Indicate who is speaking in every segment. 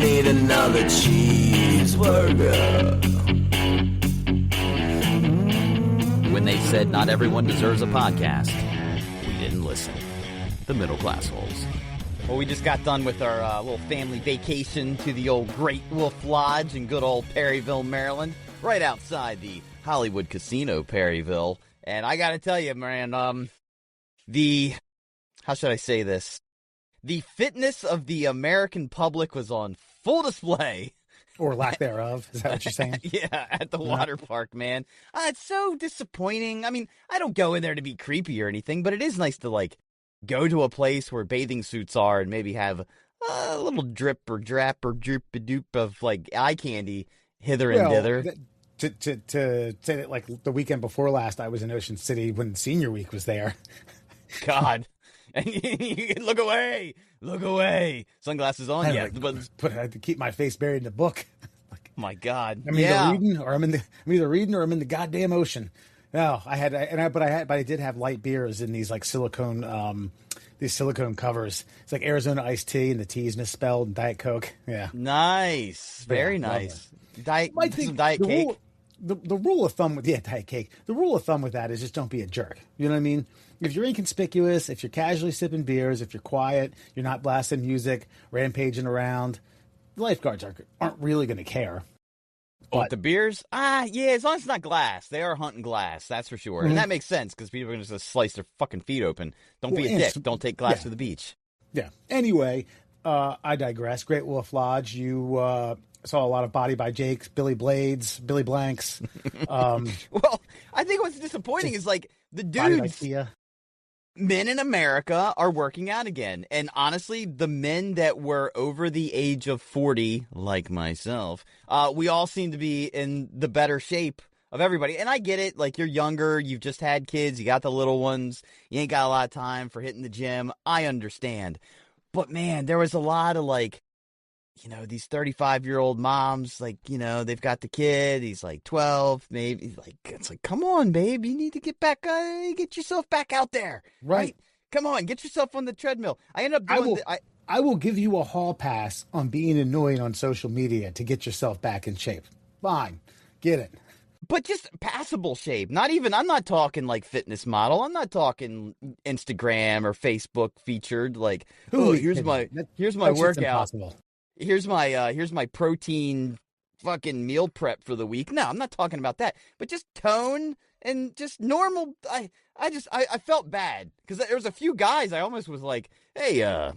Speaker 1: need another cheeseburger.
Speaker 2: When they said not everyone deserves a podcast, we didn't listen. The Middle Class Holes. Well, we just got done with our little family vacation to the old Great Wolf Lodge in good old Perryville, Maryland, right outside the Hollywood Casino, Perryville. And I gotta tell you, man, how should I say this? The fitness of the American public was on full display.
Speaker 3: Or lack thereof. Is that what you're saying?
Speaker 2: Yeah, at the water park, man. It's so disappointing. I mean, I don't go in there to be creepy or anything, but it is nice to, like, go to a place where bathing suits are and maybe have a little drip or drap or droop-a-doop of, like, eye candy hither and thither.
Speaker 3: To say that, like, the weekend before last, I was in Ocean City when Senior Week was there.
Speaker 2: God. And you look away. Sunglasses on,
Speaker 3: I had to keep my face buried in the book. Like,
Speaker 2: my God.
Speaker 3: I'm either reading or I'm in the goddamn ocean. No, but I did have light beers in these like silicone covers. It's like Arizona iced tea, and the tea is misspelled, and Diet Coke. Yeah,
Speaker 2: nice, very nice. Diet cake.
Speaker 3: The rule of thumb with Diet Cake. The rule of thumb with that is just don't be a jerk. You know what I mean? If you're inconspicuous, if you're casually sipping beers, if you're quiet, you're not blasting music, rampaging around, the lifeguards aren't really going to care.
Speaker 2: But the beers? Yeah, as long as it's not glass. They are hunting glass, that's for sure. Mm-hmm. And that makes sense, because people are going to just slice their fucking feet open. Don't be a dick. Don't take glass to the beach.
Speaker 3: Yeah. Anyway, I digress. Great Wolf Lodge. You saw a lot of Body by Jakes, Billy Blades, Billy Blanks.
Speaker 2: Well, I think what's disappointing is, like, the dudes... Men in America are working out again. And honestly, the men that were over the age of 40, like myself, we all seem to be in the better shape of everybody. And I get it. Like, you're younger. You've just had kids. You got the little ones. You ain't got a lot of time for hitting the gym. I understand. But, man, there was a lot of, like, you know, these 35-year-old moms, like, you know, they've got the kid. He's like 12, maybe. Like, it's like, come on, babe. You need to get yourself back out there. Right? Come on, get yourself on the treadmill. I end up doing
Speaker 3: I will give you a hall pass on being annoying on social media to get yourself back in shape. Fine. Get it.
Speaker 2: But just passable shape. I'm not talking like fitness model. I'm not talking Instagram or Facebook featured. Like, here's my workout. Impossible. Here's my protein fucking meal prep for the week. No, I'm not talking about that. But just tone and just normal. I felt bad because there was a few guys I almost was like, hey, I've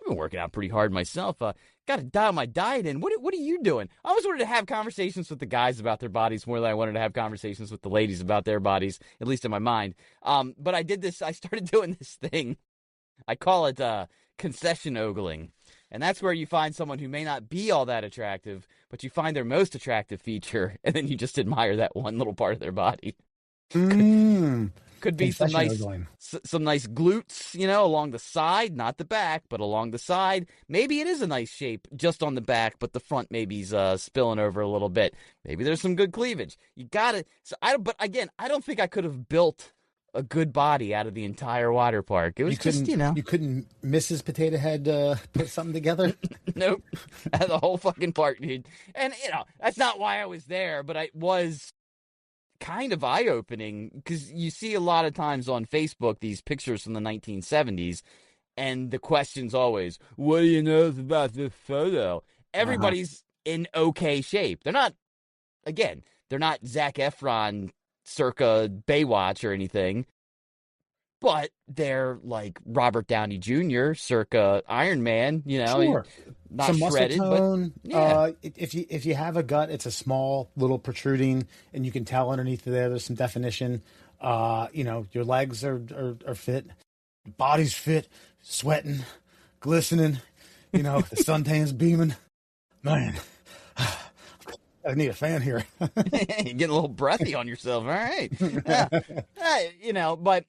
Speaker 2: been working out pretty hard myself. Got to dial my diet in. What are you doing? I always wanted to have conversations with the guys about their bodies more than I wanted to have conversations with the ladies about their bodies, at least in my mind. But I started doing this thing. I call it concession ogling. And that's where you find someone who may not be all that attractive, but you find their most attractive feature, and then you just admire that one little part of their body. Could be some nice glutes, you know, along the side, not the back, but along the side. Maybe it is a nice shape just on the back, but the front maybe's spilling over a little bit. Maybe there's some good cleavage. You got it. But again, I don't think I could have built a good body out of the entire water park. It was
Speaker 3: you couldn't Mrs. Potato Head put something together?
Speaker 2: Nope. The whole fucking park, dude. And, you know, that's not why I was there, but it was kind of eye-opening because you see a lot of times on Facebook these pictures from the 1970s, and the question's always, what do you know about this photo? Everybody's in okay shape. They're not Zac Efron circa Baywatch or anything, but they're like Robert Downey Jr. circa Iron Man, you know,
Speaker 3: sure.
Speaker 2: Not
Speaker 3: some
Speaker 2: shredded,
Speaker 3: muscle tone.
Speaker 2: But yeah.
Speaker 3: If you have a gut, it's a small little protruding, and you can tell underneath there's some definition. You know, your legs are fit, your body's fit, sweating, glistening. You know, the suntan's beaming. Man, I need a fan here.
Speaker 2: You're getting a little breathy on yourself. All right. You know, but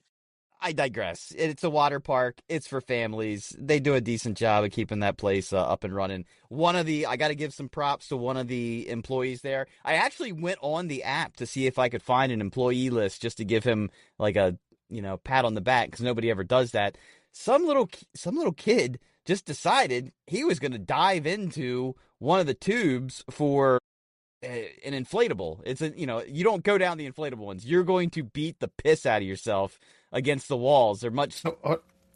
Speaker 2: I digress. It's a water park. It's for families. They do a decent job of keeping that place up and running. I got to give some props to one of the employees there. I actually went on the app to see if I could find an employee list just to give him like a pat on the back because nobody ever does that. Some little kid just decided he was going to dive into one of the tubes for an inflatable. It's you don't go down the inflatable ones. You're going to beat the piss out of yourself against the walls. They're much.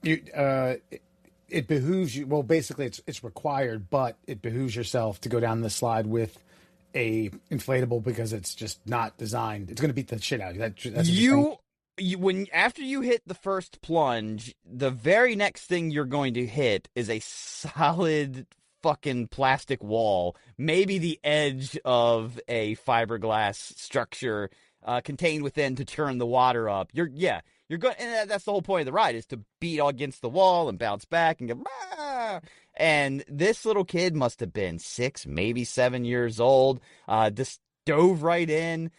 Speaker 3: It behooves you. Well, basically, it's required, but it behooves yourself to go down the slide with a inflatable because it's just not designed. It's going to beat the shit out of you. That's
Speaker 2: after you hit the first plunge, the very next thing you're going to hit is a solid fucking plastic wall, maybe the edge of a fiberglass structure contained within to turn the water up. You're going, and that's the whole point of the ride, is to beat against the wall and bounce back and go, bah! And this little kid must have been 6, maybe 7 years old. Just dove right in.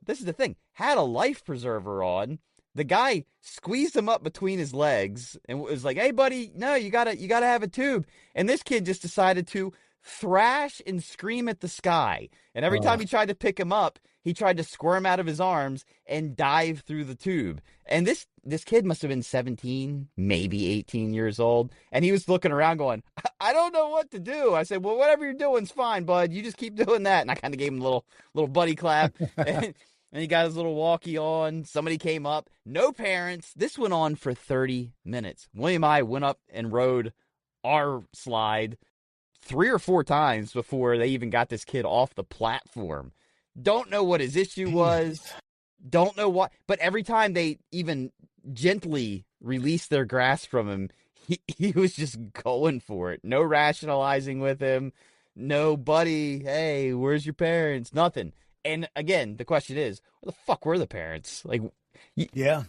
Speaker 2: This is the thing, had a life preserver on. The guy squeezed him up between his legs and was like, "Hey, buddy, no, you gotta have a tube." And this kid just decided to thrash and scream at the sky. And every time he tried to pick him up, he tried to squirm out of his arms and dive through the tube. And this kid must have been 17, maybe 18 years old. And he was looking around going, "I don't know what to do." I said, "Well, whatever you're doing's fine, bud. You just keep doing that." And I kind of gave him a little buddy clap. And he got his little walkie on. Somebody came up. No parents. This went on for 30 minutes. William and I went up and rode our slide 3 or 4 times before they even got this kid off the platform. Don't know what his issue was. Don't know what. But every time they even gently released their grasp from him, he was just going for it. No rationalizing with him. No, buddy, hey, where's your parents? Nothing. And again, the question is, where the fuck were the parents? Like,
Speaker 3: yeah.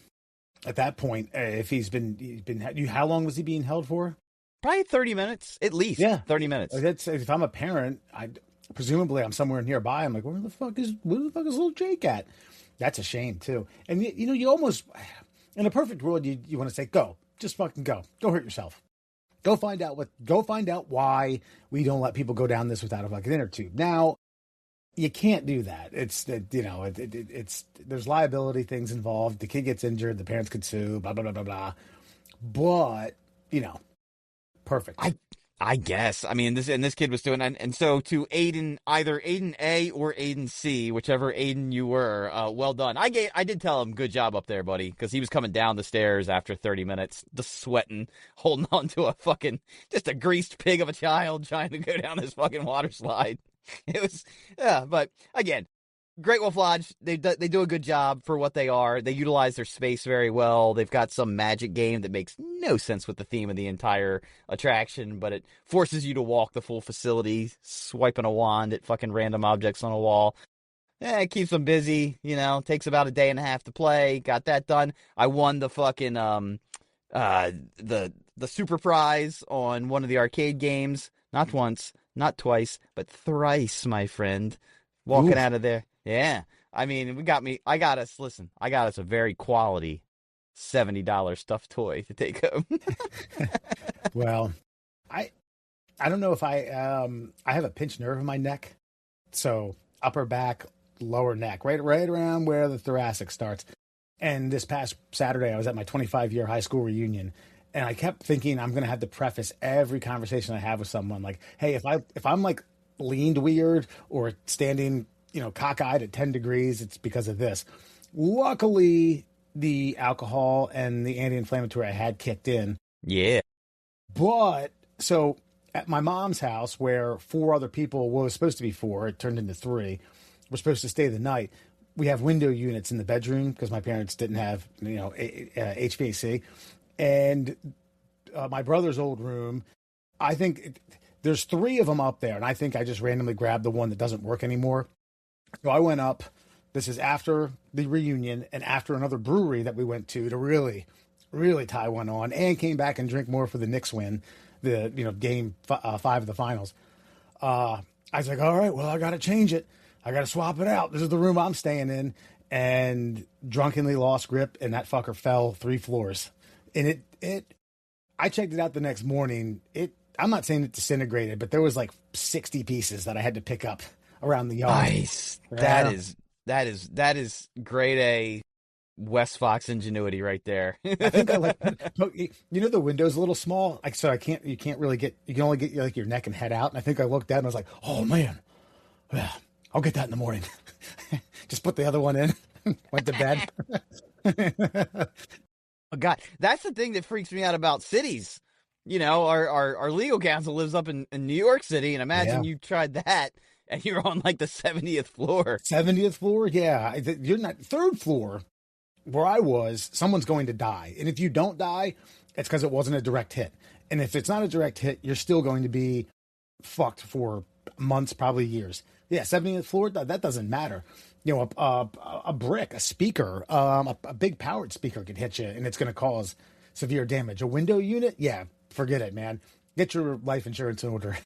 Speaker 3: At that point, if he's been, how long was he being held for?
Speaker 2: Probably 30 minutes, at least. Yeah, 30 minutes.
Speaker 3: If I'm a parent, presumably I'm somewhere nearby. I'm like, where the fuck is little Jake at? That's a shame too. And you almost, in a perfect world, you want to say, go, just fucking go hurt yourself. Go find out why we don't let people go down this without a fucking inner tube. Now, you can't do that. It's there's liability things involved. The kid gets injured, the parents could sue, blah blah blah blah blah. But perfect.
Speaker 2: I guess. I mean, this kid was doing, and so to Aiden, either Aiden A or Aiden C, whichever Aiden you were, well done. I did tell him, good job up there, buddy, because he was coming down the stairs after 30 minutes, just sweating, holding on to just a greased pig of a child trying to go down this fucking water slide. It was, but again, Great Wolf Lodge, they do a good job for what they are. They utilize their space very well. They've got some magic game that makes no sense with the theme of the entire attraction, but it forces you to walk the full facility, swiping a wand at fucking random objects on a wall. It keeps them busy, takes about a day and a half to play. Got that done. I won the fucking, the super prize on one of the arcade games. Not once, not twice, but thrice, my friend. Walking out of there. Yeah. I mean, I got us a very quality $70 stuffed toy to take home.
Speaker 3: Well, I don't know if I have a pinched nerve in my neck. So upper back, lower neck, right around where the thoracic starts. And this past Saturday, I was at my 25-year high school reunion. And I kept thinking I'm going to have to preface every conversation I have with someone like, hey, if I'm like leaned weird or standing, cockeyed at 10 degrees, it's because of this. Luckily, the alcohol and the anti-inflammatory I had kicked in.
Speaker 2: Yeah.
Speaker 3: But so at my mom's house, where 4 other people, well, it was supposed to be 4, it turned into 3, were supposed to stay the night. We have window units in the bedroom because my parents didn't have, HVAC. And my brother's old room, I think there's 3 of them up there. And I think I just randomly grabbed the one that doesn't work anymore. So I went up. This is after the reunion and after another brewery that we went to really, really tie one on, and came back and drink more for the Knicks win, game 5 of the finals. I was like, all right, well, I got to change it. I got to swap it out. This is the room I'm staying in. And drunkenly lost grip, and that fucker fell 3 floors. And I checked it out the next morning. I'm not saying it disintegrated, but there was like 60 pieces that I had to pick up around the yard.
Speaker 2: Nice. That is grade A Wes Fox ingenuity right there.
Speaker 3: I think I like, the window's a little small. So you can't really you can only get like your neck and head out. And I think I looked down and I was like, oh man, yeah, I'll get that in the morning. Just put the other one in, went to bed.
Speaker 2: Oh God, that's the thing that freaks me out about cities. Our legal counsel lives up in New York City, and imagine you tried that and you're on like the 70th floor.
Speaker 3: 70th floor? Yeah. You're not third floor where I was, someone's going to die. And if you don't die, it's because it wasn't a direct hit. And if it's not a direct hit, you're still going to be fucked for months, probably years. Yeah, 70th floor, that doesn't matter. A brick, a speaker, a big powered speaker could hit you, and it's going to cause severe damage. A window unit? Yeah, forget it, man. Get your life insurance in order.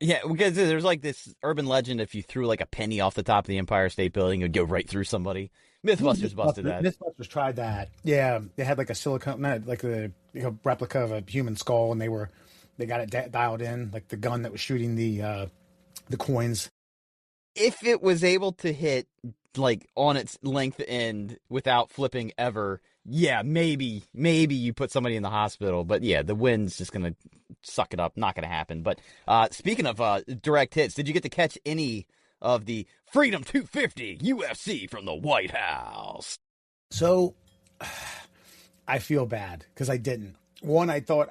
Speaker 2: Yeah, because there's like this urban legend if you threw like a penny off the top of the Empire State Building, it would go right through somebody. Mythbusters busted that.
Speaker 3: Mythbusters tried that. Yeah, they had like a silicone, like a replica of a human skull, and they got it dialed in, like the gun that was shooting the coins.
Speaker 2: If it was able to hit like on its length end without flipping ever, yeah, maybe you put somebody in the hospital. But yeah, the wind's just gonna suck it up. Not gonna happen. But speaking of direct hits, did you get to catch any of the Freedom 250 UFC from the White House?
Speaker 3: So I feel bad because I didn't. One, I thought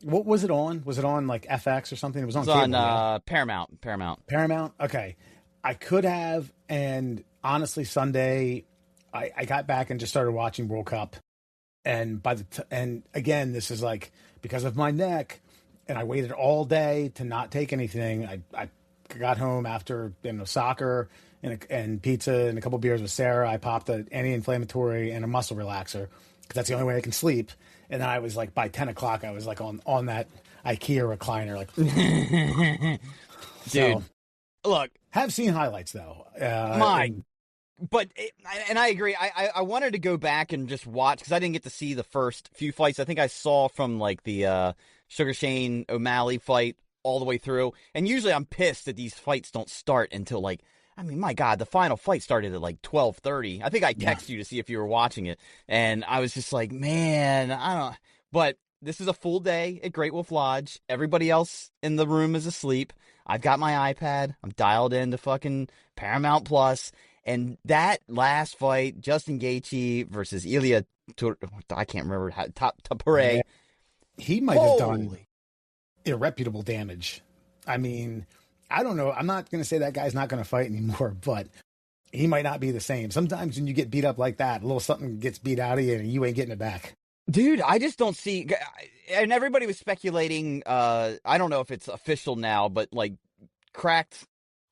Speaker 3: what was it on? Was it on like FX or something? It was on cable,
Speaker 2: on Paramount.
Speaker 3: Paramount. Okay. I could have, and honestly, Sunday, I got back and just started watching World Cup, and and again, this is like because of my neck, and I waited all day to not take anything. I got home after soccer and pizza and a couple beers with Sarah. I popped an anti-inflammatory and a muscle relaxer because that's the only way I can sleep. And then I was like, by 10 o'clock, I was like on that IKEA recliner, like,
Speaker 2: dude.
Speaker 3: So,
Speaker 2: look.
Speaker 3: Have seen highlights though.
Speaker 2: But I agree. I wanted to go back and just watch because I didn't get to see the first few fights. I think I saw from like the Sugar Shane O'Malley fight all the way through. And usually I'm pissed that these fights don't start until like, I mean, my God, the final fight started at like 12:30. I think I texted you to see if you were watching it, and I was just like, man, I don't. But this is a full day at Great Wolf Lodge. Everybody else in the room is asleep. I've got my iPad. I'm dialed into fucking Paramount Plus. And that last fight, Justin Gaethje versus Ilya, I can't remember how, Tapure.
Speaker 3: He might have done irreputable damage. I mean, I don't know. I'm not going to say that guy's not going to fight anymore, but he might not be the same. Sometimes when you get beat up like that, a little something gets beat out of you and you ain't getting it back.
Speaker 2: Dude, I just don't see, and everybody was speculating, I don't know if it's official now, but like cracked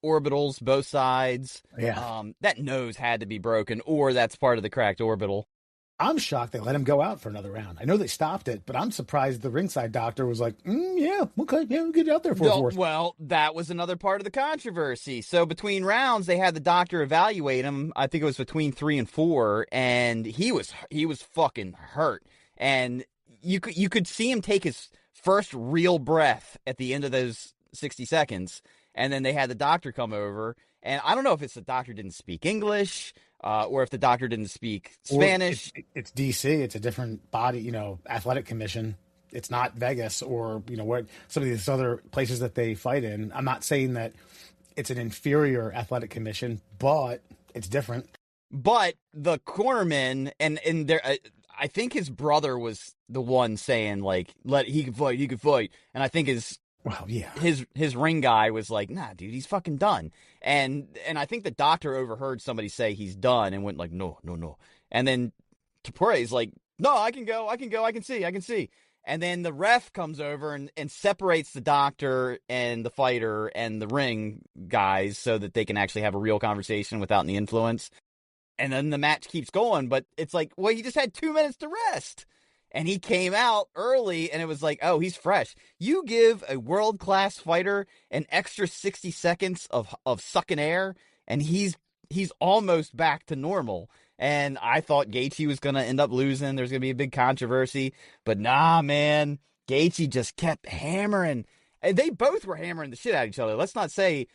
Speaker 2: orbitals, both sides.
Speaker 3: Yeah.
Speaker 2: That nose had to be broken, or that's part of the cracked orbital.
Speaker 3: I'm shocked they let him go out for another round. I know they stopped it, but I'm surprised the ringside doctor was like, yeah, okay, yeah, we'll get it out there for a fourth.
Speaker 2: Well, that was another part of the controversy. So between rounds, they had the doctor evaluate him. I think it was between 3 and 4, and he was fucking hurt. And you could see him take his first real breath at the end of those 60 seconds. And then they had the doctor come over. And I don't know if it's the doctor didn't speak English or if the doctor didn't speak Spanish.
Speaker 3: It's DC. It's a different body, athletic commission. It's not Vegas or, what some of these other places that they fight in. I'm not saying that it's an inferior athletic commission, but it's different.
Speaker 2: But the cornerman and there, I think his brother was the one saying like, he can fight. And I think his ring guy was like, nah, dude, he's fucking done. And I think the doctor overheard somebody say he's done and went like, no. And then Tapure's like, no, I can go, I can see. And then the ref comes over and separates the doctor and the fighter and the ring guys so that they can actually have a real conversation without any influence. And then the match keeps going, but it's like, well, he just had 2 minutes to rest. And he came out early, and it was like, oh, he's fresh. You give a world-class fighter an extra 60 seconds of sucking air, and he's almost back to normal. And I thought Gaethje was going to end up losing. There's going to be a big controversy. But nah, man. Gaethje just kept hammering. And they both were hammering the shit out of each other. Let's not say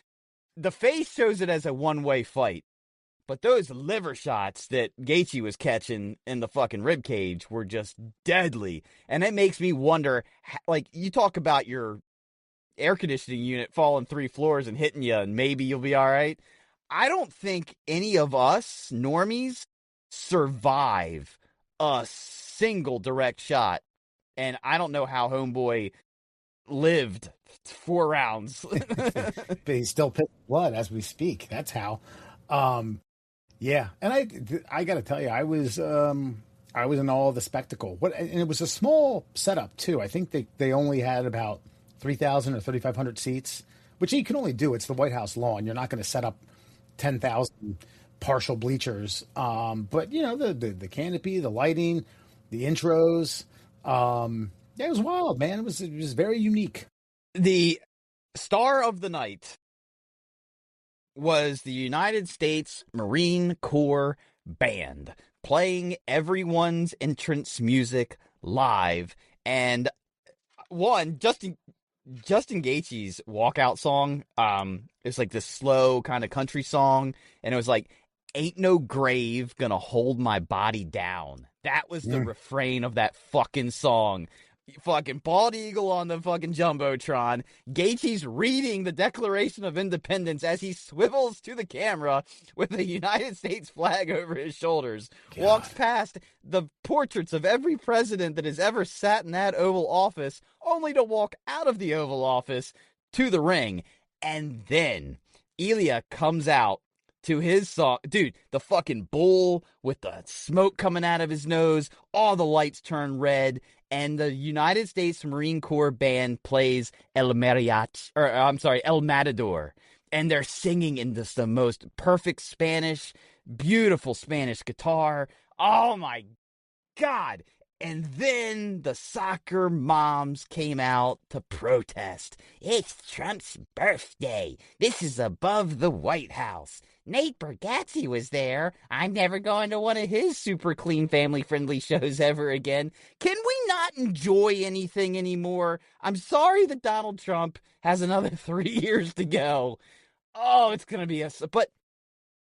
Speaker 2: the face shows it as a one-way fight. But those liver shots that Gaethje was catching in the fucking rib cage were just deadly. And it makes me wonder, like, you talk about your air conditioning unit falling 3 floors and hitting you and maybe you'll be all right. I don't think any of us normies survive a single direct shot. And I don't know how Homeboy lived 4 rounds.
Speaker 3: But he's still pissing blood as we speak. That's how. Yeah, and I got to tell you, I was in awe of the spectacle. And it was a small setup too. I think they only had about 3,000 or 3,500 seats, which you can only do. It's the White House lawn. You're not going to set up 10,000 partial bleachers. But you know, the canopy, the lighting, the intros. It was wild, man. It was very unique.
Speaker 2: The star of the night was the United States Marine Corps Band playing everyone's entrance music live. And Justin Gaethje's walkout song, it's like this slow kind of country song, and it was like, "Ain't no grave gonna hold my body down." That was the refrain of that fucking song. Fucking bald eagle on the fucking Jumbotron. Gaethje's reading the Declaration of Independence as he swivels to the camera with the United States flag over his shoulders. God. Walks past the portraits of every president that has ever sat in that Oval Office, only to walk out of the Oval Office to the ring. And then Ilya comes out to his song. Dude, the fucking bull with the smoke coming out of his nose, all the lights turn red, and the United States Marine Corps Band plays El Matador. And they're singing in this the most perfect Spanish, beautiful Spanish guitar. Oh my God. And then the soccer moms came out to protest. It's Trump's birthday. This is above the White House. Nate Bargatze was there. I'm never going to one of his super clean, family-friendly shows ever again. Can we not enjoy anything anymore? I'm sorry that Donald Trump has another 3 years to go. Oh, it's going to be but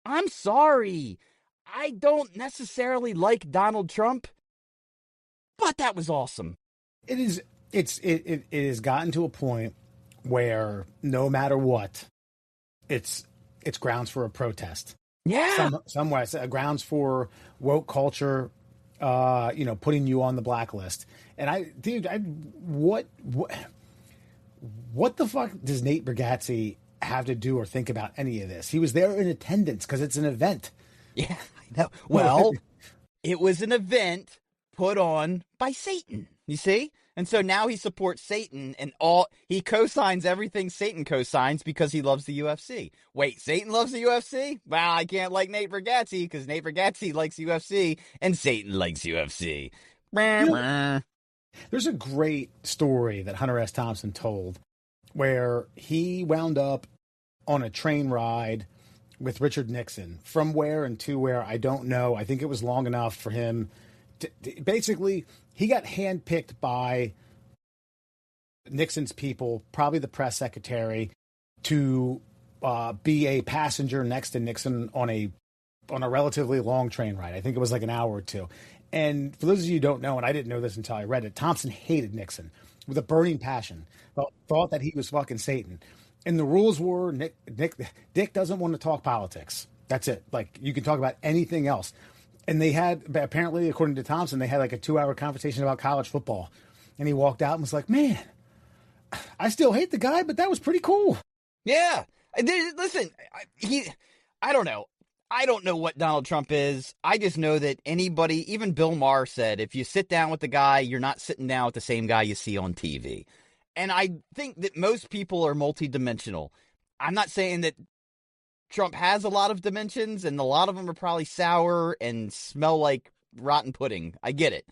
Speaker 2: I'm sorry. I don't necessarily like Donald Trump. But that was awesome.
Speaker 3: It has gotten to a point where no matter what, it's grounds for a protest.
Speaker 2: Yeah.
Speaker 3: Somewhere grounds for woke culture, putting you on the blacklist. And what the fuck does Nate Bargatze have to do or think about any of this? He was there in attendance because it's an event.
Speaker 2: Yeah, I know. Well, it was an event put on by Satan, you see? And so now he supports Satan and he co-signs everything Satan co-signs because he loves the UFC. Wait, Satan loves the UFC? Well, I can't like Nate Bargatze because Nate Bargatze likes UFC and Satan likes UFC.
Speaker 3: There's a great story that Hunter S. Thompson told where he wound up on a train ride with Richard Nixon from where and to where, I don't know. I think it was long enough for him basically, he got handpicked by Nixon's people, probably the press secretary, to be a passenger next to Nixon on a relatively long train ride. I think it was like an hour or two. And for those of you who don't know, and I didn't know this until I read it, Thompson hated Nixon with a burning passion. Thought that he was fucking Satan. And the rules were Dick doesn't want to talk politics. That's it. Like, you can talk about anything else. And they had, apparently, according to Thompson, they had like a 2-hour conversation about college football. And he walked out and was like, man, I still hate the guy, but that was pretty cool.
Speaker 2: Yeah. Listen, I don't know. I don't know what Donald Trump is. I just know that anybody, even Bill Maher said, if you sit down with the guy, you're not sitting down with the same guy you see on TV. And I think that most people are multidimensional. I'm not saying that Trump has a lot of dimensions, and a lot of them are probably sour and smell like rotten pudding. I get it.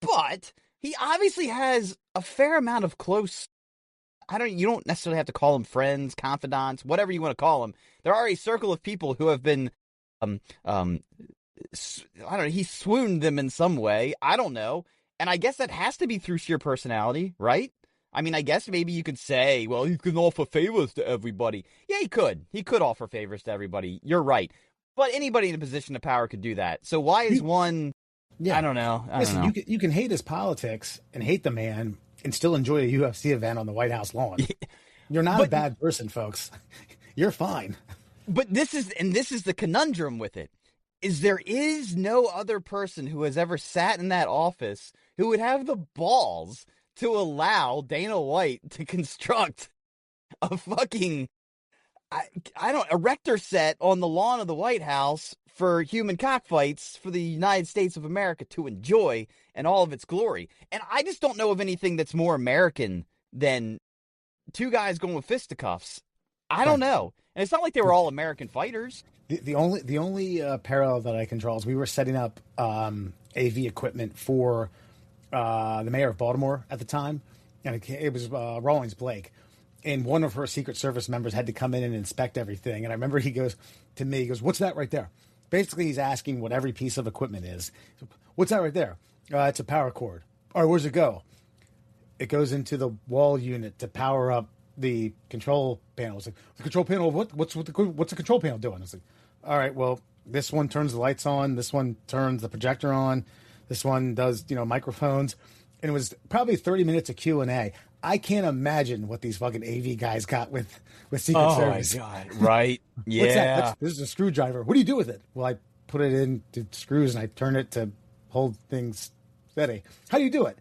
Speaker 2: But he obviously has a fair amount of close, you don't necessarily have to call them friends, confidants, whatever you want to call them. There are a circle of people who have been, he swooned them in some way. I don't know. And I guess that has to be through sheer personality, right? I mean, I guess maybe you could say, well, he can offer favors to everybody. Yeah, he could. He could offer favors to everybody. You're right. But anybody in a position of power could do that. So why is one? Yeah. I don't know.
Speaker 3: Listen, you can hate his politics and hate the man and still enjoy a UFC event on the White House lawn. You're not a bad person, folks. You're fine.
Speaker 2: But this is the conundrum with it, is there is no other person who has ever sat in that office who would have the balls to allow Dana White to construct a fucking, erector set on the lawn of the White House for human cockfights for the United States of America to enjoy in all of its glory. And I just don't know of anything that's more American than two guys going with fisticuffs. I don't know. And it's not like they were all American fighters.
Speaker 3: The only parallel that I can draw is we were setting up AV equipment for the mayor of Baltimore at the time, and it was Rawlings Blake, and one of her Secret Service members had to come in and inspect everything. And I remember he goes to me, he goes, "What's that right there?" Basically, he's asking what every piece of equipment is. "What's that right there?" "It's a power cord." "All right, where's it go?" "It goes into the wall unit to power up the control panel." It's like, "The control panel? What's the control panel doing?" It's like, "All right, well, this one turns the lights on. This one turns the projector on. This one does, microphones." And it was probably 30 minutes of Q&A. I can't imagine what these fucking AV guys got with Secret Service.
Speaker 2: Oh, my God. Right. Yeah.
Speaker 3: What's that? This is a screwdriver. What do you do with it? "Well, I put it into screws and I turn it to hold things steady." "How do you do it?"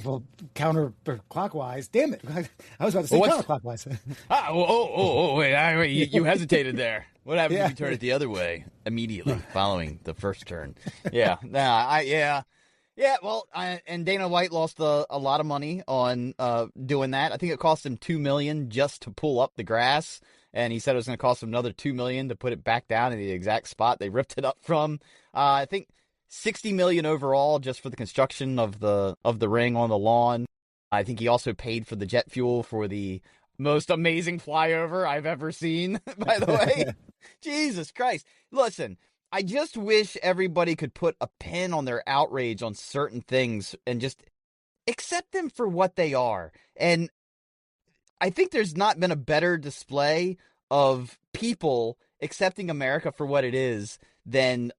Speaker 3: "Well, counterclockwise." Damn it. I was about to say counterclockwise.
Speaker 2: Wait. You hesitated there. What happens if you turn it the other way immediately following the first turn? Yeah. Yeah, well, and Dana White lost a lot of money on doing that. I think it cost him $2 million just to pull up the grass, and he said it was going to cost him another $2 million to put it back down in the exact spot they ripped it up from. I think $60 million overall just for the construction of the ring on the lawn. I think he also paid for the jet fuel for the most amazing flyover I've ever seen, by the way. Jesus Christ. Listen, I just wish everybody could put a pin on their outrage on certain things and just accept them for what they are. And I think there's not been a better display of people accepting America for what it is than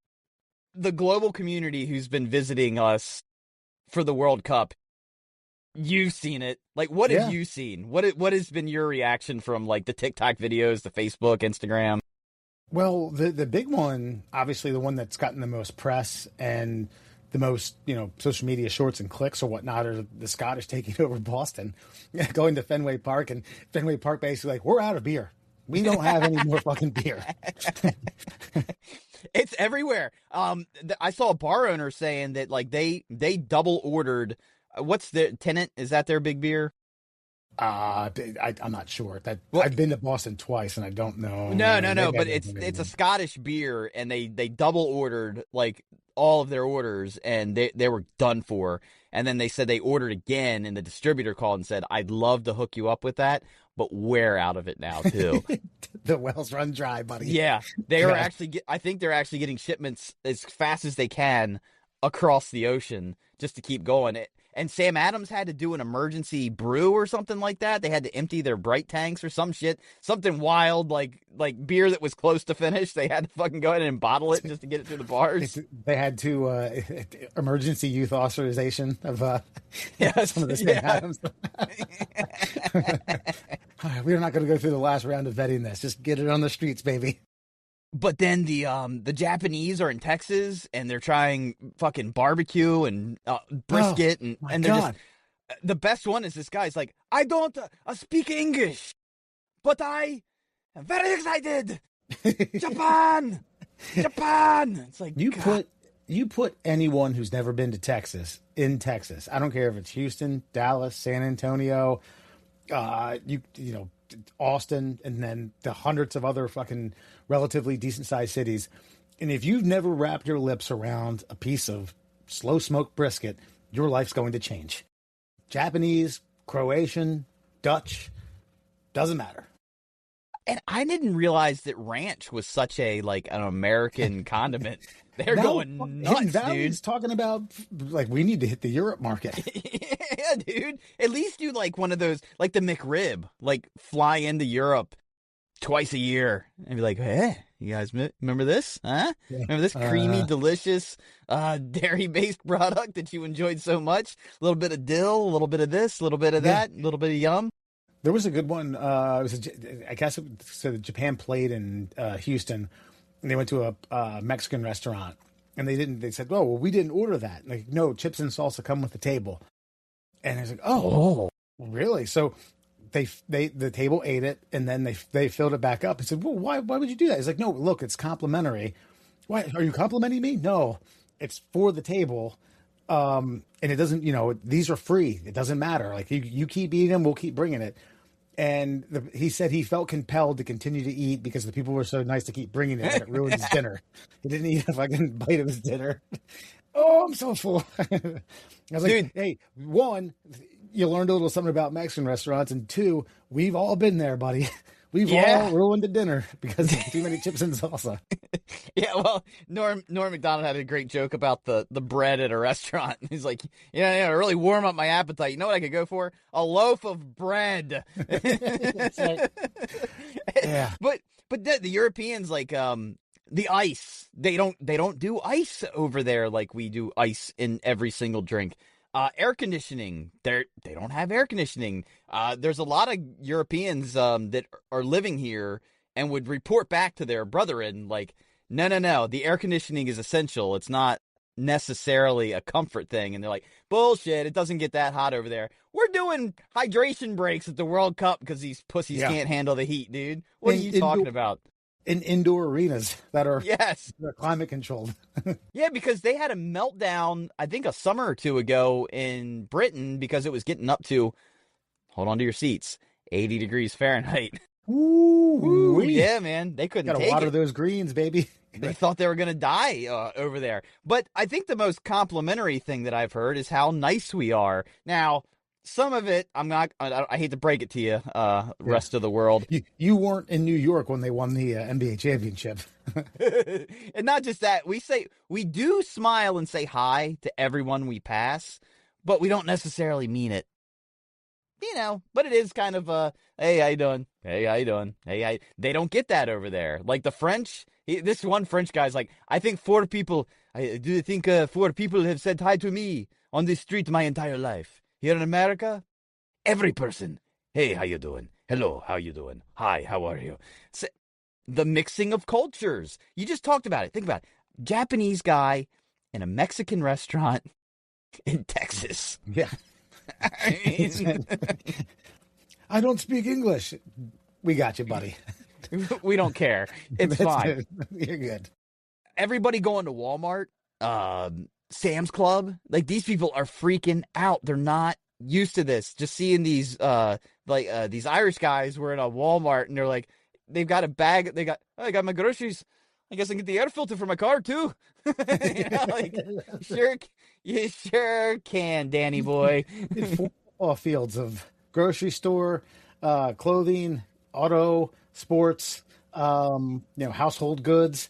Speaker 2: the global community who's been visiting us for the World Cup. You've seen it. Like, what have you seen? What has been your reaction from, like, the TikTok videos, the Facebook, Instagram?
Speaker 3: Well, the big one, obviously the one that's gotten the most press and the most, social media shorts and clicks or whatnot, are the Scottish taking over Boston, going to Fenway Park, and Fenway Park basically like, "We're out of beer. We don't have any more fucking beer."
Speaker 2: It's everywhere. I saw a bar owner saying that, like, they double ordered. What's the Tenant? Is that their big beer?
Speaker 3: I'm not sure. I've been to Boston twice and I don't know.
Speaker 2: No. But it's a Scottish beer, and they double ordered like all of their orders, and they were done for. And then they said they ordered again, and the distributor called and said, "I'd love to hook you up with that, but we're out of it now too."
Speaker 3: The wells run dry, buddy.
Speaker 2: Yeah, they are actually. I think they're actually getting shipments as fast as they can across the ocean just to keep going. And Sam Adams had to do an emergency brew or something like that. They had to empty their bright tanks or some shit, something wild, like beer that was close to finish. They had to fucking go ahead and bottle it just to get it to the bars.
Speaker 3: They had to emergency youth authorization of some of the Sam Adams. We're not going to go through the last round of vetting this. Just get it on the streets, baby.
Speaker 2: But then the Japanese are in Texas, and they're trying fucking barbecue and brisket, and they're just, the best one is this guy's like, "I don't speak English, but I am very excited. Japan. It's like,
Speaker 3: you put anyone who's never been to Texas in Texas. I don't care if it's Houston, Dallas, San Antonio, Austin, and then the hundreds of other fucking relatively decent-sized cities. And if you've never wrapped your lips around a piece of slow-smoked brisket, your life's going to change. Japanese, Croatian, Dutch, doesn't matter.
Speaker 2: And I didn't realize that ranch was such an American condiment. They're going nuts,
Speaker 3: Hidden Valley's
Speaker 2: dude.
Speaker 3: Talking about, like, we need to hit the Europe market.
Speaker 2: Yeah, dude. At least do, like, one of those, like the McRib. Like, fly into Europe twice a year and be like, hey, you guys remember this? Huh?
Speaker 3: Yeah.
Speaker 2: Remember this creamy, delicious, dairy-based product that you enjoyed so much? A little bit of dill, a little bit of this, a little bit of that, a little bit of yum.
Speaker 3: There was a good one. I guess so. Japan played in Houston, and they went to a Mexican restaurant, and they said, "Oh, well, we didn't order that." Like, no, chips and salsa come with the table. And I was like, "Oh, really?" So the table ate it, and then they filled it back up. I said, "Well, why would you do that?" He's like, "No, look, it's complimentary." Why are you complimenting me? No, it's for the table. And it doesn't, these are free. It doesn't matter. Like you keep eating them, we'll keep bringing it. And he said he felt compelled to continue to eat because the people were so nice to keep bringing it, and it ruined his dinner. He didn't eat a fucking bite of his dinner. Oh, I'm so full. I was like, dude, hey, one, you learned a little something about Mexican restaurants, and two, we've all been there, buddy. We've all ruined the dinner because of too many chips and salsa.
Speaker 2: Yeah, well, Norm Macdonald had a great joke about the bread at a restaurant. He's like, really warm up my appetite. You know what I could go for? A loaf of bread.
Speaker 3: That's right. Yeah.
Speaker 2: But the Europeans, like the ice, they don't do ice over there like we do ice in every single drink. Air conditioning, they don't have air conditioning. There's a lot of Europeans that are living here and would report back to their brethren like, no, the air conditioning is essential. It's not necessarily a comfort thing. And they're like, bullshit, it doesn't get that hot over there. We're doing hydration breaks at the World Cup because these pussies can't handle the heat, dude. What are you talking about?
Speaker 3: In indoor arenas that are
Speaker 2: they're
Speaker 3: climate controlled.
Speaker 2: Yeah, because they had a meltdown, I think a summer or two ago in Britain because it was getting up to, hold on to your seats, 80 degrees Fahrenheit.
Speaker 3: Ooh,
Speaker 2: yeah, man. They couldn't take
Speaker 3: water
Speaker 2: it.
Speaker 3: Those greens, baby.
Speaker 2: They thought they were going to die over there. But I think the most complimentary thing that I've heard is how nice we are. Now, some of it, I hate to break it to you, rest of the world.
Speaker 3: You weren't in New York when they won the NBA championship.
Speaker 2: And not just that, we do smile and say hi to everyone we pass, but we don't necessarily mean it. But it is kind of hey, how you doing? Hey, how you doing? Hey, they don't get that over there. Like the French, this one French guy's like, I think four people have said hi to me on the street my entire life. Here in America, every person, hey, how you doing? Hello, how you doing? Hi, how are you? So, the mixing of cultures. You just talked about it. Think about it. Japanese guy in a Mexican restaurant in Texas.
Speaker 3: Yeah. I don't speak English. We got you, buddy.
Speaker 2: We don't care. It's fine.
Speaker 3: You're good.
Speaker 2: Everybody going to Walmart, Sam's Club, like these people are freaking out. They're not used to this. Just seeing these these Irish guys were in a Walmart and they're like, they've got a bag. I got my groceries. I guess I can get the air filter for my car too. You sure can, Danny boy.
Speaker 3: Football fields of grocery store, clothing, auto, sports, household goods,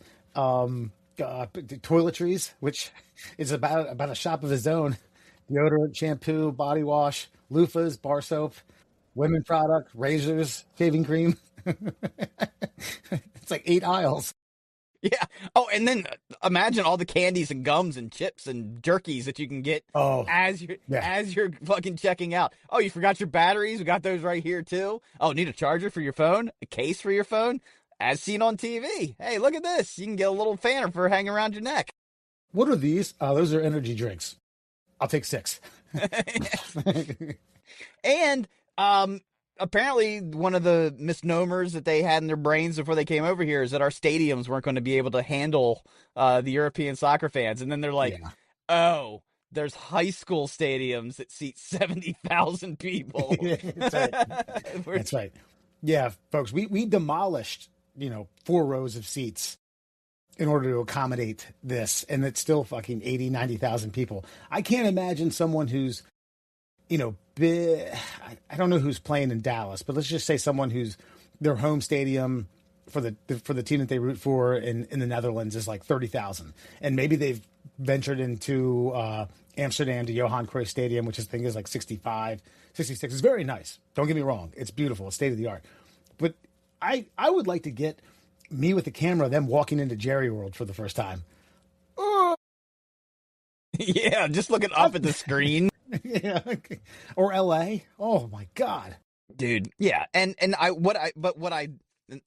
Speaker 3: toiletries, which is about a shop of his own. Deodorant, shampoo, body wash, loofahs, bar soap, women product, razors, shaving cream. It's like 8 aisles.
Speaker 2: Yeah. Oh, and then imagine all the candies and gums and chips and jerkies that you can get as you're fucking checking out. Oh, you forgot your batteries? We got those right here too. Oh, need a charger for your phone? A case for your phone? As seen on TV. Hey, look at this. You can get a little fan for hanging around your neck.
Speaker 3: What are these? Those are energy drinks. I'll take 6.
Speaker 2: And apparently one of the misnomers that they had in their brains before they came over here is that our stadiums weren't going to be able to handle the European soccer fans. And then they're like, oh, there's high school stadiums that seat 70,000 people.
Speaker 3: That's right. That's right. Yeah, folks, we demolished, 4 rows of seats in order to accommodate this. And it's still fucking 80, 90,000 people. I can't imagine someone who's, I don't know who's playing in Dallas, but let's just say someone who's their home stadium for the team that they root for in the Netherlands is like 30,000. And maybe they've ventured into Amsterdam to Johan Cruyff Stadium, which I think is like 65, 66. It's very nice. Don't get me wrong. It's beautiful. It's state of the art. But I would like to get me with the camera, them walking into Jerry World for the first time.
Speaker 2: Yeah, just looking up at the screen.
Speaker 3: Yeah, or LA. Oh my God,
Speaker 2: dude. Yeah, and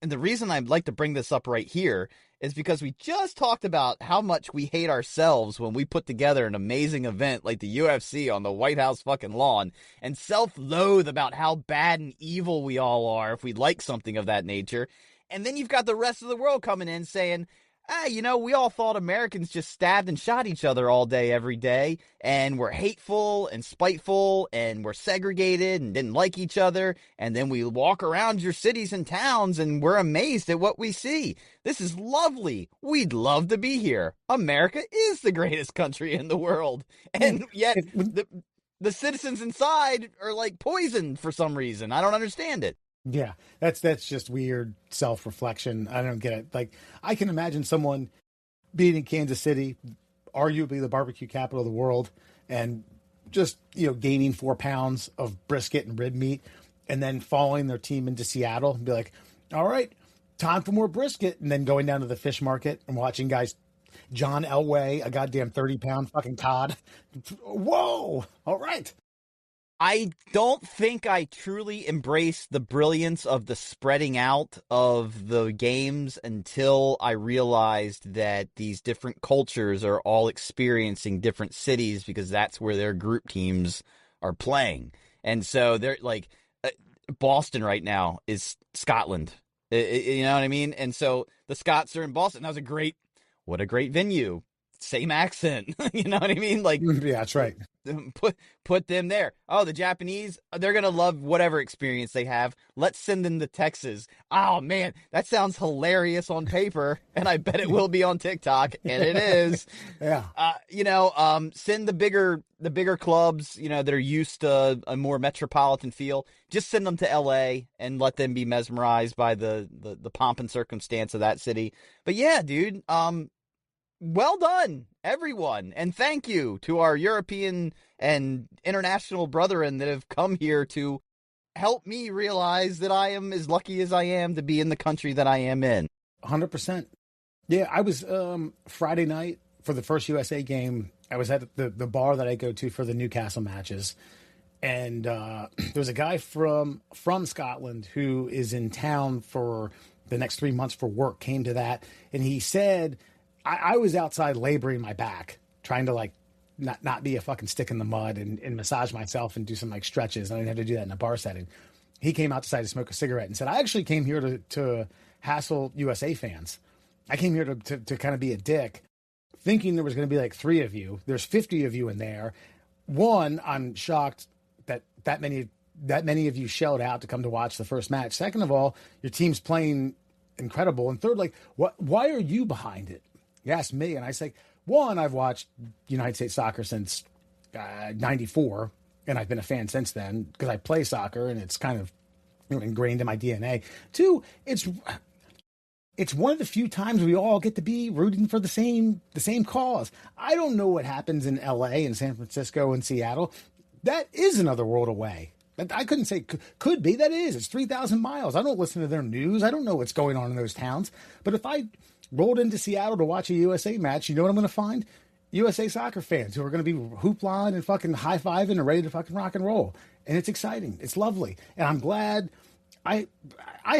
Speaker 2: the reason I'd like to bring this up right here is because we just talked about how much we hate ourselves when we put together an amazing event like the UFC on the White House fucking lawn and self-loathe about how bad and evil we all are if we like something of that nature. And then you've got the rest of the world coming in saying, we all thought Americans just stabbed and shot each other all day, every day, and we're hateful and spiteful, and we're segregated and didn't like each other, and then we walk around your cities and towns, and we're amazed at what we see. This is lovely. We'd love to be here. America is the greatest country in the world, and yet the citizens inside are like poisoned for some reason. I don't understand it.
Speaker 3: Yeah, that's just weird self-reflection. I don't get it. Like, I can imagine someone being in Kansas City, arguably the barbecue capital of the world, and just, gaining 4 pounds of brisket and rib meat, and then following their team into Seattle and be like, all right, time for more brisket. And then going down to the fish market and watching guys, John Elway, a goddamn 30-pound fucking cod. Whoa. All right.
Speaker 2: I don't think I truly embraced the brilliance of the spreading out of the games until I realized that these different cultures are all experiencing different cities because that's where their group teams are playing. And so they're like, Boston right now is Scotland. You know what I mean? And so the Scots are in Boston. That was what a great venue. Same accent. You know what I mean? Like,
Speaker 3: yeah, that's right.
Speaker 2: Put them there. Oh, the Japanese, they're going to love whatever experience they have. Let's send them to Texas. Oh, man, that sounds hilarious on paper, and I bet it will be on TikTok, and it is.
Speaker 3: Yeah.
Speaker 2: Send the bigger clubs, that are used to a more metropolitan feel. Just send them to L.A. and let them be mesmerized by the pomp and circumstance of that city. But yeah, dude, well done, everyone. And thank you to our European and international brethren that have come here to help me realize that I am as lucky as I am to be in the country that I am in.
Speaker 3: 100%. Yeah, I was Friday night for the first USA game. I was at the bar that I go to for the Newcastle matches. And there was a guy from Scotland who is in town for the next 3 months for work, came to that. And he said, I was outside laboring my back, trying to not be a fucking stick in the mud and massage myself and do some stretches. And I didn't have to do that in a bar setting. He came outside to smoke a cigarette and said, I actually came here to hassle USA fans. I came here to kind of be a dick, thinking there was going to be 3 of you. There's 50 of you in there. One, I'm shocked that many of you shelled out to come to watch the first match. Second of all, your team's playing incredible. And third, why are you behind it? You asked me, and I say, one, I've watched United States soccer since 94, and I've been a fan since then because I play soccer, and it's kind of ingrained in my DNA. Two, it's one of the few times we all get to be rooting for the same cause. I don't know what happens in L.A. and San Francisco and Seattle. That is another world away. I couldn't say could be. That is. It's 3,000 miles. I don't listen to their news. I don't know what's going on in those towns. But if I rolled into Seattle to watch a USA match, you know what I'm going to find? USA soccer fans who are going to be hoopla and fucking high-fiving and ready to fucking rock and roll. And it's exciting. It's lovely. And I'm glad. I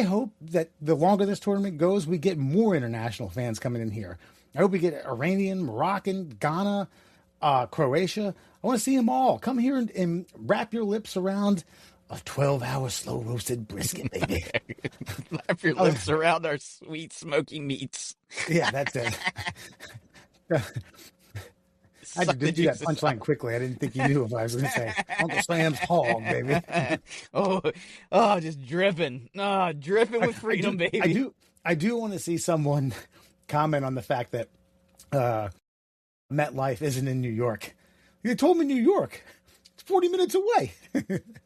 Speaker 3: hope that the longer this tournament goes, we get more international fans coming in here. I hope we get Iranian, Moroccan, Ghana, Croatia. I want to see them all. Come here and wrap your lips around a 12-hour slow-roasted brisket, baby.
Speaker 2: Wrap your lips around our sweet smoky meats.
Speaker 3: Yeah, that's it. I did do that punchline quickly. I didn't think you knew what I was going to say. Uncle Sam's hog, baby.
Speaker 2: Just dripping. Dripping with freedom, baby.
Speaker 3: I do want to see someone comment on the fact that MetLife isn't in New York. You told me New York. It's 40 minutes away.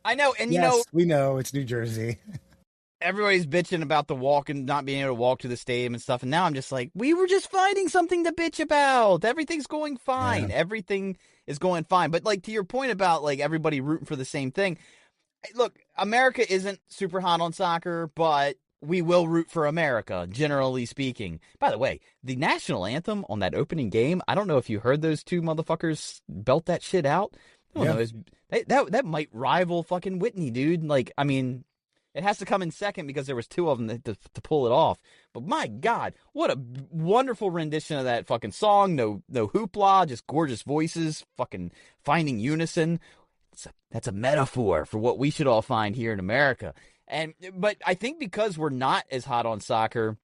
Speaker 2: I know, and
Speaker 3: we know it's New Jersey.
Speaker 2: Everybody's bitching about the walk and not being able to walk to the stadium and stuff. And now I'm just like, we were just finding something to bitch about. Everything's going fine. Yeah. Everything is going fine. But to your point about everybody rooting for the same thing. Look, America isn't super hot on soccer, but we will root for America, generally speaking. By the way, the national anthem on that opening game, I don't know if you heard those two motherfuckers belt that shit out. I don't know. That might rival fucking Whitney, dude. Like, I mean, it has to come in second because there was two of them to pull it off. But my God, what a wonderful rendition of that fucking song. No hoopla, just gorgeous voices, fucking finding unison. That's a metaphor for what we should all find here in America. But I think because we're not as hot on soccer,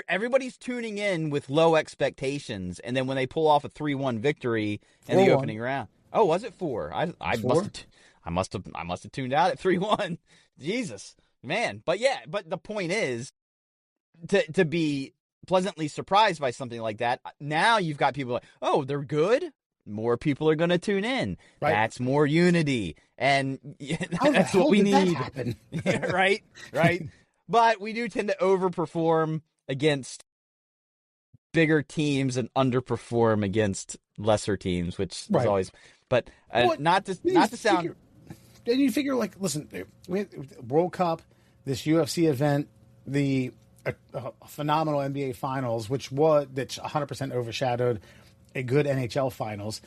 Speaker 2: everybody's tuning in with low expectations, and then when they pull off a 3-1 victory in the opening round. Oh, was it 4? I must have tuned out at 3-1. Jesus, man. But the point is to be pleasantly surprised by something like that. Now you've got people like, oh, they're good. More people are going to tune in. Right. That's more unity, and that's what we need. Right. But we do tend to overperform against bigger teams and underperform against lesser teams, which is always. But not to sound.
Speaker 3: And you figure, like, listen, World Cup, this UFC event, the phenomenal NBA Finals, that's 100% overshadowed a good NHL Finals,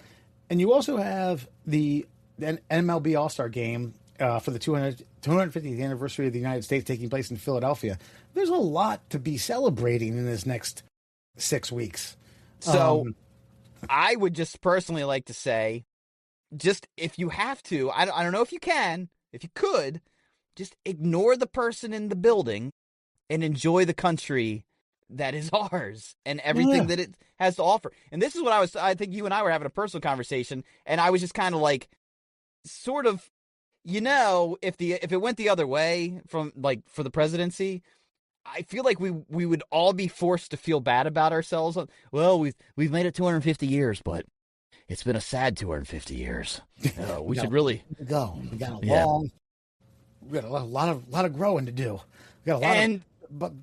Speaker 3: and you also have the MLB All-Star Game for the 250th anniversary of the United States taking place in Philadelphia. There's a lot to be celebrating in this next 6 weeks.
Speaker 2: So I would just personally like to say, just if you have to, I don't know if you can, if you could, just ignore the person in the building and enjoy the country that is ours and everything that it has to offer. And this is what I think you and I were having a personal conversation, and I was just kind of like, sort of, if it went the other way from, like, for the presidency, I feel like we would all be forced to feel bad about ourselves. Well, we've made it 250 years, but it's been a sad 250 years. We should really
Speaker 3: go. We got a lot of growing to do. We got a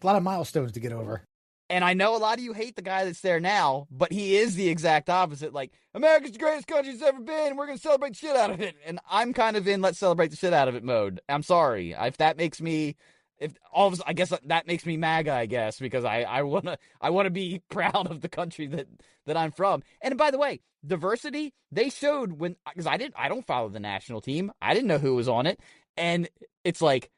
Speaker 3: lot of milestones to get over.
Speaker 2: And I know a lot of you hate the guy that's there now, but he is the exact opposite. Like, America's the greatest country it's ever been. We're going to celebrate the shit out of it. And I'm kind of in let's celebrate the shit out of it mode. I'm sorry. If that makes me, I guess that makes me MAGA, I guess, because I want to be proud of the country that I'm from. And by the way, diversity, they showed because I don't follow the national team. I didn't know who was on it. And it's like,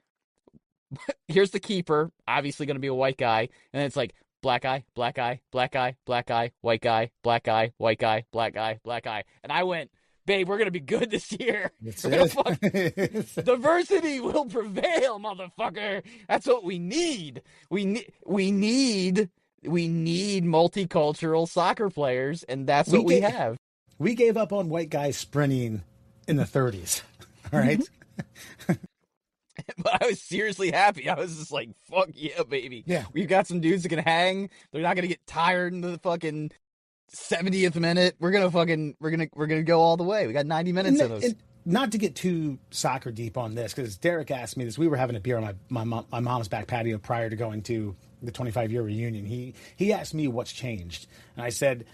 Speaker 2: here's the keeper, obviously going to be a white guy. And it's like, black guy, black guy, black guy, black guy, white guy, black guy, white guy, black guy, black guy. And I went, babe, we're going to be good this year. Diversity will prevail, motherfucker. That's what we need. We need multicultural soccer players, and that's what we have.
Speaker 3: We gave up on white guys sprinting in the 30s. All right?
Speaker 2: But I was seriously happy. I was just like, fuck yeah, baby.
Speaker 3: Yeah.
Speaker 2: We've got some dudes that can hang. They're not going to get tired in the fucking 70th minute. We're going to go all the way. We got 90 minutes of us.
Speaker 3: Not to get too soccer deep on this, because Derek asked me this. We were having a beer on my mom's back patio prior to going to the 25-year reunion. He asked me what's changed. And I said,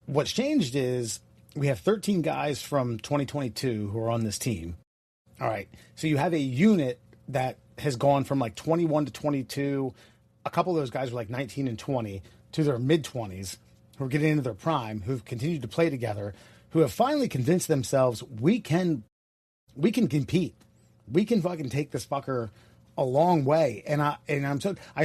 Speaker 3: what's changed is we have 13 guys from 2022 who are on this team. All right. So you have a unit that has gone from like 21 to 22. A couple of those guys were like 19 and 20 to their mid-20s, who are getting into their prime, who've continued to play together, who have finally convinced themselves we can compete. We can fucking take this fucker a long way. And I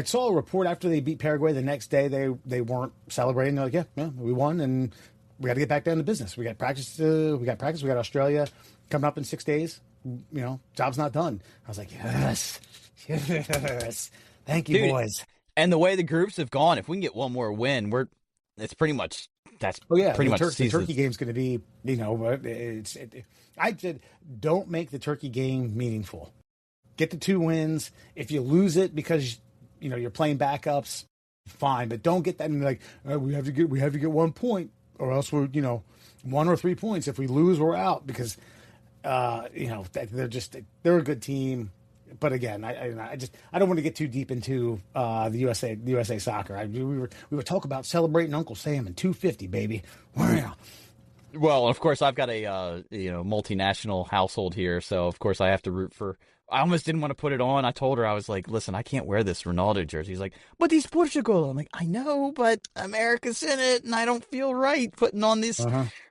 Speaker 3: saw a report after they beat Paraguay the next day. They weren't celebrating. They're like, yeah, we won, and we got to get back down to business. We got practice. We got Australia coming up in 6 days. Job's not done. I was like, yes. Thank you, dude, boys.
Speaker 2: And the way the groups have gone, if we can get one more win, it's pretty much pretty much
Speaker 3: the Turkey game's going to be, I said, don't make the Turkey game meaningful. Get the 2 wins. If you lose it because you're playing backups, fine, but don't get that and like we have to get 1 point, or else we're 1 or 3 points. If we lose, we're out, because they're a good team. But again, I don't want to get too deep into the USA soccer. We were talking about celebrating Uncle Sam and 250, baby.
Speaker 2: Well, of course, I've got a multinational household here, so of course I have to root for. I almost didn't want to put it on. I told her, I was like, "Listen, I can't wear this Ronaldo jersey." He's like, "But he's Portugal." I'm like, "I know, but America's in it, and I don't feel right putting on this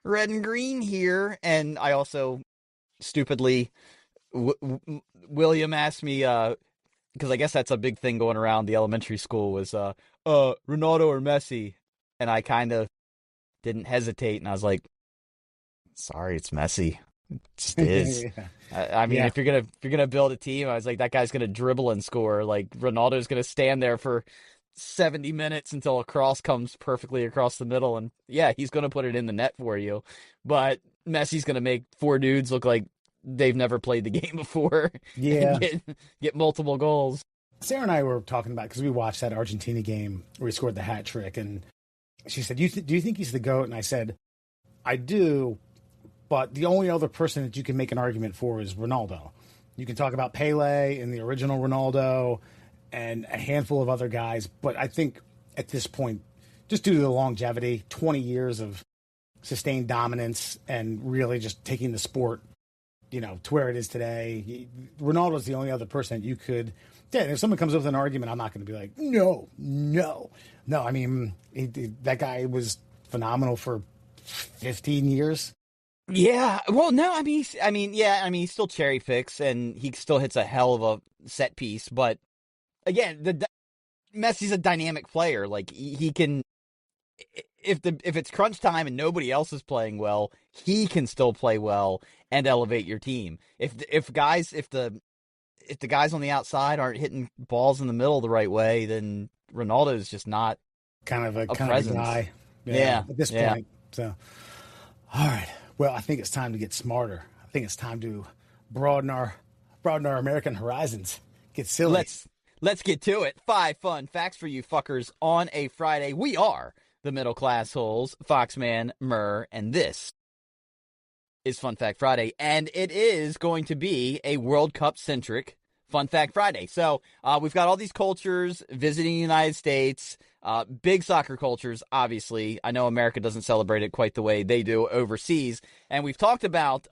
Speaker 2: red and green here." And I also stupidly, William asked me because I guess that's a big thing going around the elementary school was Ronaldo or Messi, and I kind of didn't hesitate, and I was like, sorry, it's Messi. It just is.
Speaker 3: Yeah.
Speaker 2: I mean, if you're gonna build a team, I was like, that guy's gonna dribble and score. Like Ronaldo's gonna stand there for 70 minutes until a cross comes perfectly across the middle, and yeah, he's gonna put it in the net for you. But Messi's gonna make four dudes look like they've never played the game before.
Speaker 3: Yeah,
Speaker 2: and get multiple goals.
Speaker 3: Sarah and I were talking about because we watched that Argentina game where he scored the hat trick, and she said, do you think he's the GOAT? And I said, I do, but the only other person that you can make an argument for is Ronaldo. You can talk about Pele and the original Ronaldo and a handful of other guys, but I think at this point, just due to the longevity, 20 years of sustained dominance and really just taking the sport, to where it is today, Ronaldo's the only other person that you could. Yeah, if someone comes up with an argument, I'm not going to be like, no. I mean, that guy was phenomenal for 15 years.
Speaker 2: Yeah. Well, no, I mean, he still cherry picks and he still hits a hell of a set piece. But again, Messi's a dynamic player. Like he can, if it's crunch time and nobody else is playing well, he can still play well and elevate your team. If the guys on the outside aren't hitting balls in the middle the right way, then Ronaldo's just not
Speaker 3: kind of a
Speaker 2: presence.
Speaker 3: Guy.
Speaker 2: Yeah.
Speaker 3: At this point. So, all right. Well, I think it's time to get smarter. I think it's time to broaden our American horizons. Get silly.
Speaker 2: Let's get to it. 5 fun facts for you fuckers on a Friday. We are the Middle Class Holes, Foxman, Murr, and this is Fun Fact Friday, and it is going to be a World Cup-centric Fun Fact Friday. So we've got all these cultures visiting the United States, big soccer cultures, obviously. I know America doesn't celebrate it quite the way they do overseas, and we've talked about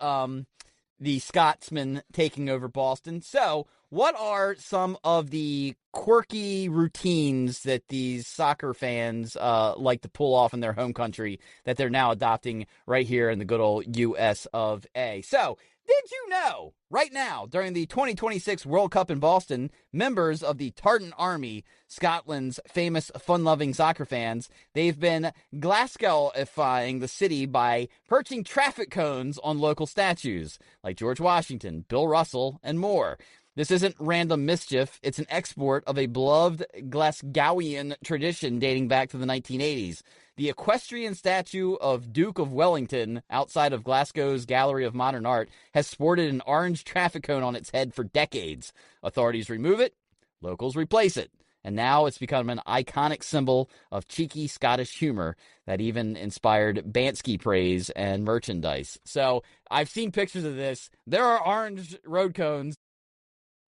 Speaker 2: the Scotsman taking over Boston. So what are some of the quirky routines that these soccer fans like to pull off in their home country that they're now adopting right here in the good old U.S. of A? So, did you know, right now, during the 2026 World Cup in Boston, members of the Tartan Army, Scotland's famous fun-loving soccer fans, they've been Glasgowifying the city by perching traffic cones on local statues, like George Washington, Bill Russell, and more. This isn't random mischief. It's an export of a beloved Glasgowian tradition dating back to the 1980s. The equestrian statue of Duke of Wellington outside of Glasgow's Gallery of Modern Art has sported an orange traffic cone on its head for decades. Authorities remove it, locals replace it, and now it's become an iconic symbol of cheeky Scottish humor that even inspired Bansky praise and merchandise. So I've seen pictures of this. There are orange road cones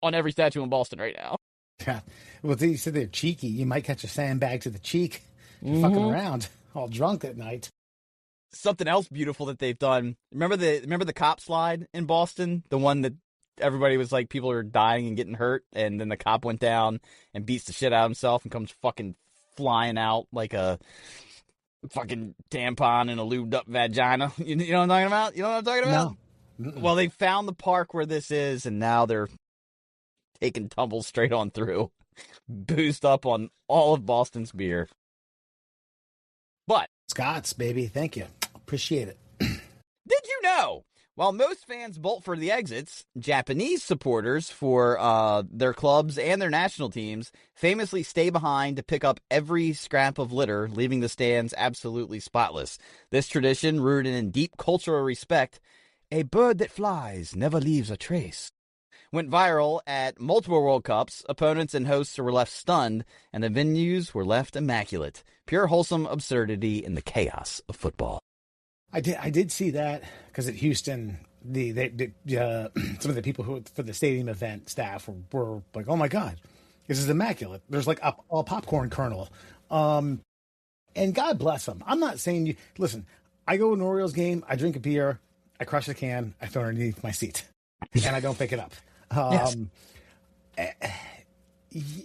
Speaker 2: on every statue in Boston right now.
Speaker 3: Yeah. Well, you said they're cheeky. You might catch a sandbag to the cheek. Fucking around all drunk at night.
Speaker 2: Something else beautiful that they've done. Remember the cop slide in Boston? The one that everybody was like, people are dying and getting hurt, and then the cop went down and beats the shit out of himself and comes fucking flying out like a fucking tampon in a lubed up vagina. You know what I'm talking about? You know what I'm talking about?
Speaker 3: No.
Speaker 2: Well, they found the park where this is, and now they're taking tumbles straight on through, boozed up on all of Boston's beer. But
Speaker 3: Scots, baby, thank you. Appreciate it.
Speaker 2: Did you know, while most fans bolt for the exits, Japanese supporters for their clubs and their national teams famously stay behind to pick up every scrap of litter, leaving the stands absolutely spotless. This tradition, rooted in deep cultural respect, a bird that flies never leaves a trace, went viral at multiple World Cups. Opponents and hosts were left stunned, and the venues were left immaculate. Pure wholesome absurdity in the chaos of football.
Speaker 3: I did see that because at Houston, some of the people who for the stadium event staff were like, "Oh my God, this is immaculate." There's like a popcorn kernel, and God bless them. I'm not saying you listen. I go to an Orioles game, I drink a beer, I crush the can, I throw it underneath my seat, and I don't pick it up.
Speaker 2: Yes.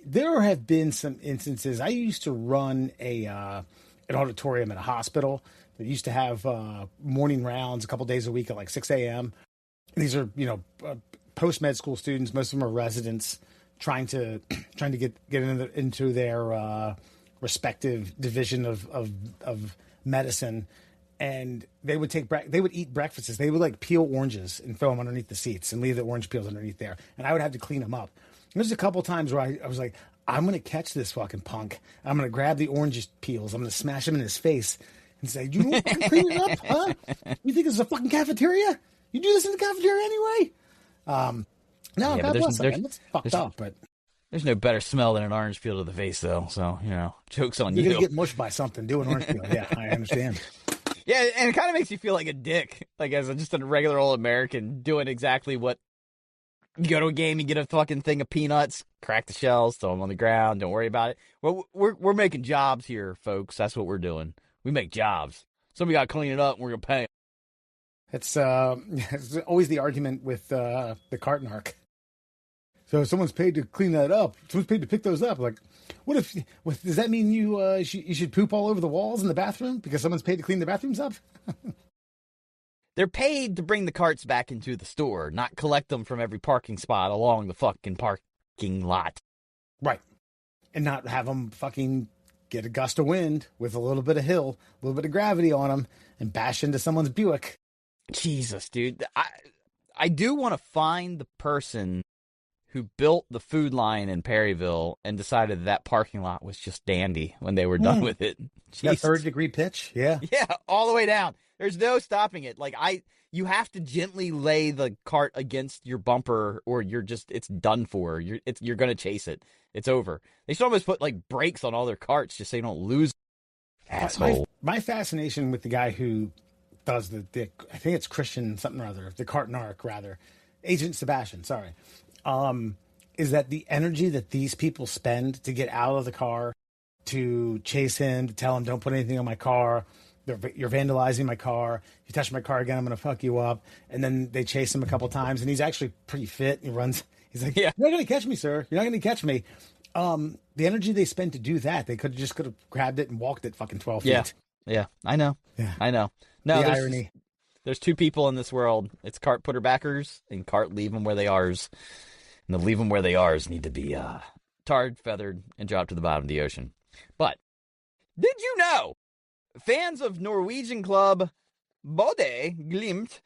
Speaker 3: There have been some instances. I used to run an auditorium at a hospital that used to have morning rounds a couple days a week at like 6 a.m. And these are, post med school students. Most of them are residents trying to get into their respective division of medicine. And they would eat breakfasts. They would like peel oranges and throw them underneath the seats and leave the orange peels underneath there. And I would have to clean them up. And there's a couple times where I was like, I'm going to catch this fucking punk. I'm going to grab the orange peels. I'm going to smash them in his face and say, you don't fucking clean it up, huh? You think this is a fucking cafeteria? You do this in the cafeteria anyway? God bless them. That's fucked up, but...
Speaker 2: There's no better smell than an orange peel to the face, though. So, joke's on you.
Speaker 3: You're going to get mushed by something. Do an orange peel. Yeah, I understand.
Speaker 2: Yeah, and it kind of makes you feel like a dick, like as just a regular old American doing exactly what you go to a game, you get a fucking thing of peanuts, crack the shells, throw them on the ground, don't worry about it. Well, we're making jobs here, folks. That's what we're doing. We make jobs. Somebody got to clean it up, and we're gonna pay.
Speaker 3: It's always the argument with the cart narc. So someone's paid to clean that up. Someone's paid to pick those up. Like, does that mean you should poop all over the walls in the bathroom because someone's paid to clean the bathrooms up?
Speaker 2: They're paid to bring the carts back into the store, not collect them from every parking spot along the fucking parking lot.
Speaker 3: Right. And not have them fucking get a gust of wind with a little bit of hill, a little bit of gravity on them, and bash into someone's Buick.
Speaker 2: Jesus, dude. I do want to find the person who built the food line in Perryville and decided that parking lot was just dandy when they were done with it.
Speaker 3: That third-degree pitch? Yeah.
Speaker 2: Yeah, all the way down. There's no stopping it. Like, you have to gently lay the cart against your bumper or it's done for. You're going to chase it. It's over. They should almost put, like, brakes on all their carts just so you don't lose. Asshole.
Speaker 3: My fascination with the guy who does the I think it's Christian something or other, the cart narc, rather. Agent Sebastian, sorry. Is that the energy that these people spend to get out of the car, to chase him, to tell him, don't put anything on my car. You're vandalizing my car. If you touch my car again, I'm going to fuck you up. And then they chase him a couple times, and he's actually pretty fit. He runs. He's like, yeah. You're not going to catch me, sir. You're not going to catch me. The energy they spend to do that, they could have grabbed it and walked it fucking 12 feet.
Speaker 2: Yeah, I know.
Speaker 3: Yeah.
Speaker 2: I know. No,
Speaker 3: the irony.
Speaker 2: There's two people in this world. It's cart putter backers and cart leave them where they are's. And the leave them where they are's need to be tarred, feathered, and dropped to the bottom of the ocean. But did you know fans of Norwegian club Bodø Glimt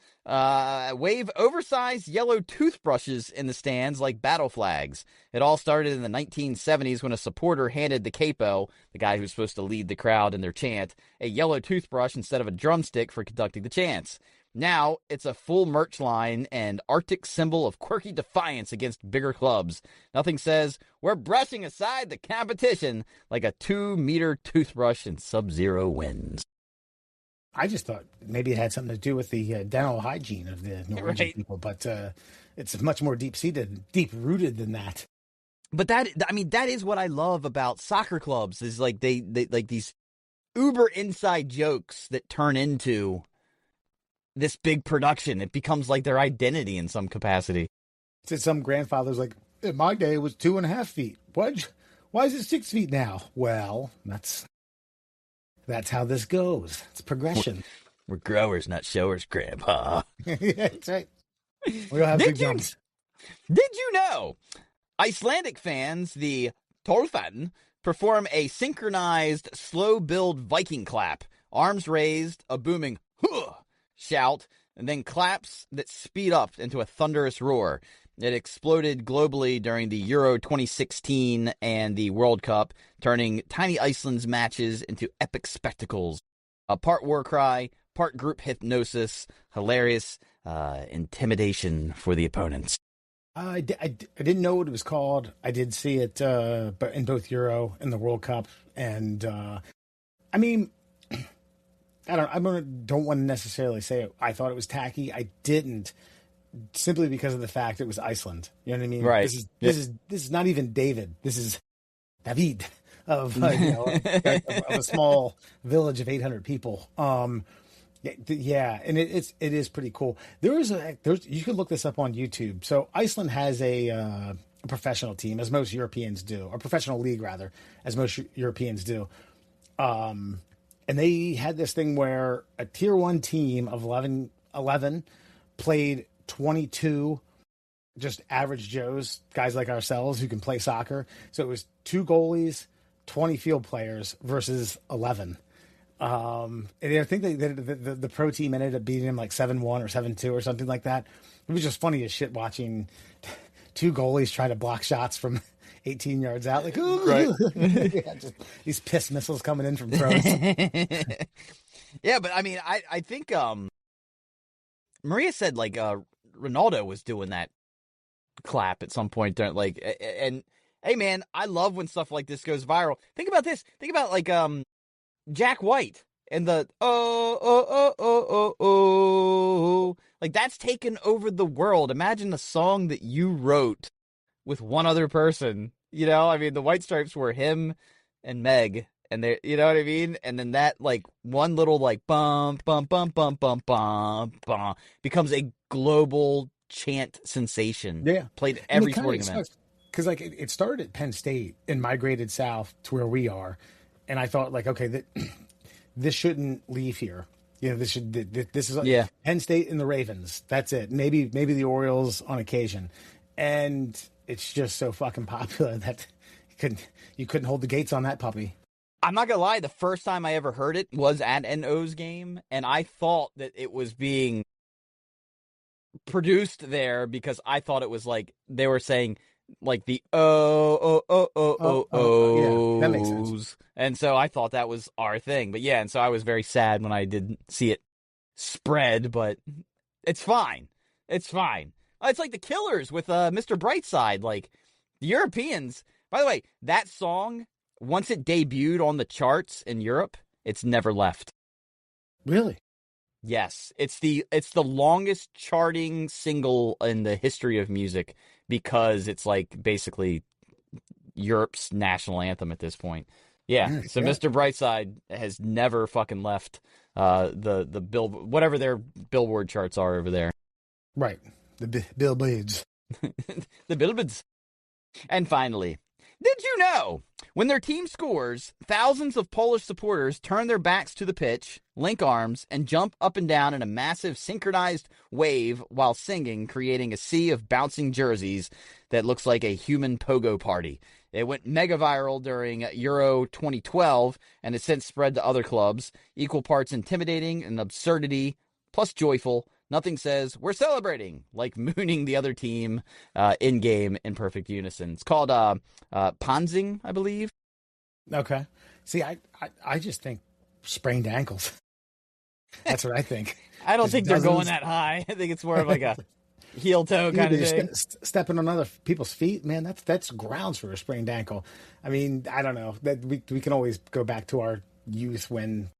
Speaker 2: wave oversized yellow toothbrushes in the stands like battle flags? It all started in the 1970s when a supporter handed the capo, the guy who's supposed to lead the crowd in their chant, a yellow toothbrush instead of a drumstick for conducting the chants. Now, it's a full merch line and Arctic symbol of quirky defiance against bigger clubs. Nothing says, we're brushing aside the competition like a 2-meter toothbrush in sub-zero winds.
Speaker 3: I just thought maybe it had something to do with the dental hygiene of the Norwegian people, but it's much more deep-rooted than that.
Speaker 2: But that is what I love about soccer clubs, is like they like these uber inside jokes that turn into this big production. It becomes like their identity in some capacity.
Speaker 3: Some grandfather's like, in my day it was 2.5 feet. What? Why is it 6 feet now? Well, that's how this goes. It's progression.
Speaker 2: We're growers, not showers, Grandpa.
Speaker 3: Yeah, that's right. We all have big jumps.
Speaker 2: Did you know Icelandic fans, the Tolfan, perform a synchronized slow build Viking clap, arms raised, a booming "huh" shout, and then claps that speed up into a thunderous roar. It exploded globally during the Euro 2016 and the World Cup, turning Tiny Iceland's matches into epic spectacles. A part war cry, part group hypnosis, hilarious intimidation for the opponents.
Speaker 3: I didn't know what it was called. I did see it in both Euro and the World Cup. And, I mean, I don't want to necessarily say I thought it was tacky. I didn't, simply because of the fact it was Iceland. You know what I mean?
Speaker 2: Right.
Speaker 3: This is not even David. This is David of a small village of 800 people. Yeah, and it is pretty cool. There's you can look this up on YouTube. So Iceland has a professional team, as most Europeans do, or professional league rather, as most Europeans do. And they had this thing where a tier 1 team of 11 played 22 just average Joes, guys like ourselves who can play soccer. So it was 2 goalies, 20 field players versus 11. And I think the pro team ended up beating him like 7-1 or 7-2 or something like that. It was just funny as shit watching 2 goalies try to block shots from 18 yards out. Like, ooh, right. Yeah, just these piss missiles coming in from throws.
Speaker 2: Yeah, but I mean, I think Maria said like Ronaldo was doing that clap at some point. Like, and hey, man, I love when stuff like this goes viral. Think about this. Think about like Jack White and the oh, like that's taken over the world. Imagine a song that you wrote with one other person. You know, I mean, the White Stripes were him and Meg, and they, you know what I mean? And then that like one little like bum bum bum bum bum bum bum becomes a global chant sensation.
Speaker 3: Yeah,
Speaker 2: played at every sporting event.
Speaker 3: Because like it started at Penn State and migrated south to where we are. And I thought, like, okay, this shouldn't leave here. You know, this is Penn State and the Ravens. That's it. Maybe the Orioles on occasion. And it's just so fucking popular that you couldn't hold the gates on that puppy.
Speaker 2: I'm not gonna lie. The first time I ever heard it was at an O's game, and I thought that it was being produced there because I thought it was like they were saying like the yeah,
Speaker 3: that makes sense.
Speaker 2: And so I thought that was our thing. But yeah, and so I was very sad when I didn't see it spread, but it's fine. It's fine. It's like the Killers with Mr. Brightside. Like the Europeans, by the way, that song, once it debuted on the charts in Europe, it's never left.
Speaker 3: Really?
Speaker 2: Yes. It's the longest charting single in the history of music because it's like basically Europe's national anthem at this point. Yeah. So Mr. Brightside has never fucking left the bill, whatever their Billboard charts are over there.
Speaker 3: Right. The Billboards.
Speaker 2: The Billboards. And finally, did you know when their team scores, thousands of Polish supporters turn their backs to the pitch, link arms, and jump up and down in a massive synchronized wave while singing, creating a sea of bouncing jerseys that looks like a human pogo party. It went mega viral during Euro 2012 and has since spread to other clubs. Equal parts intimidating and absurdity, plus joyful. Nothing says, we're celebrating, like mooning the other team in-game in perfect unison. It's called plunging, I believe.
Speaker 3: Okay. See, I just think sprained ankles. That's what I think.
Speaker 2: I don't think they're going that high. I think it's more of like a heel-toe kind of thing.
Speaker 3: Stepping on other people's feet, man, that's grounds for a sprained ankle. I mean, I don't know. That we can always go back to our youth when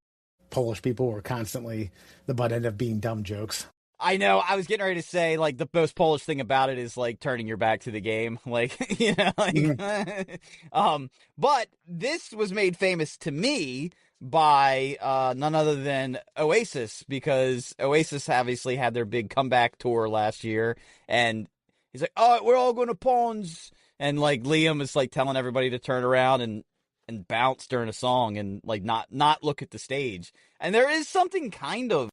Speaker 3: Polish people were constantly the butt end of being dumb jokes.
Speaker 2: I know. I was getting ready to say, like, the most Polish thing about it is, like, turning your back to the game. Like, you know, like, but this was made famous to me by none other than Oasis, because Oasis obviously had their big comeback tour last year, and he's like, oh, we're all going to pawns, and, like, Liam is, like, telling everybody to turn around and bounce during a song and, like, not look at the stage. And there is something kind of,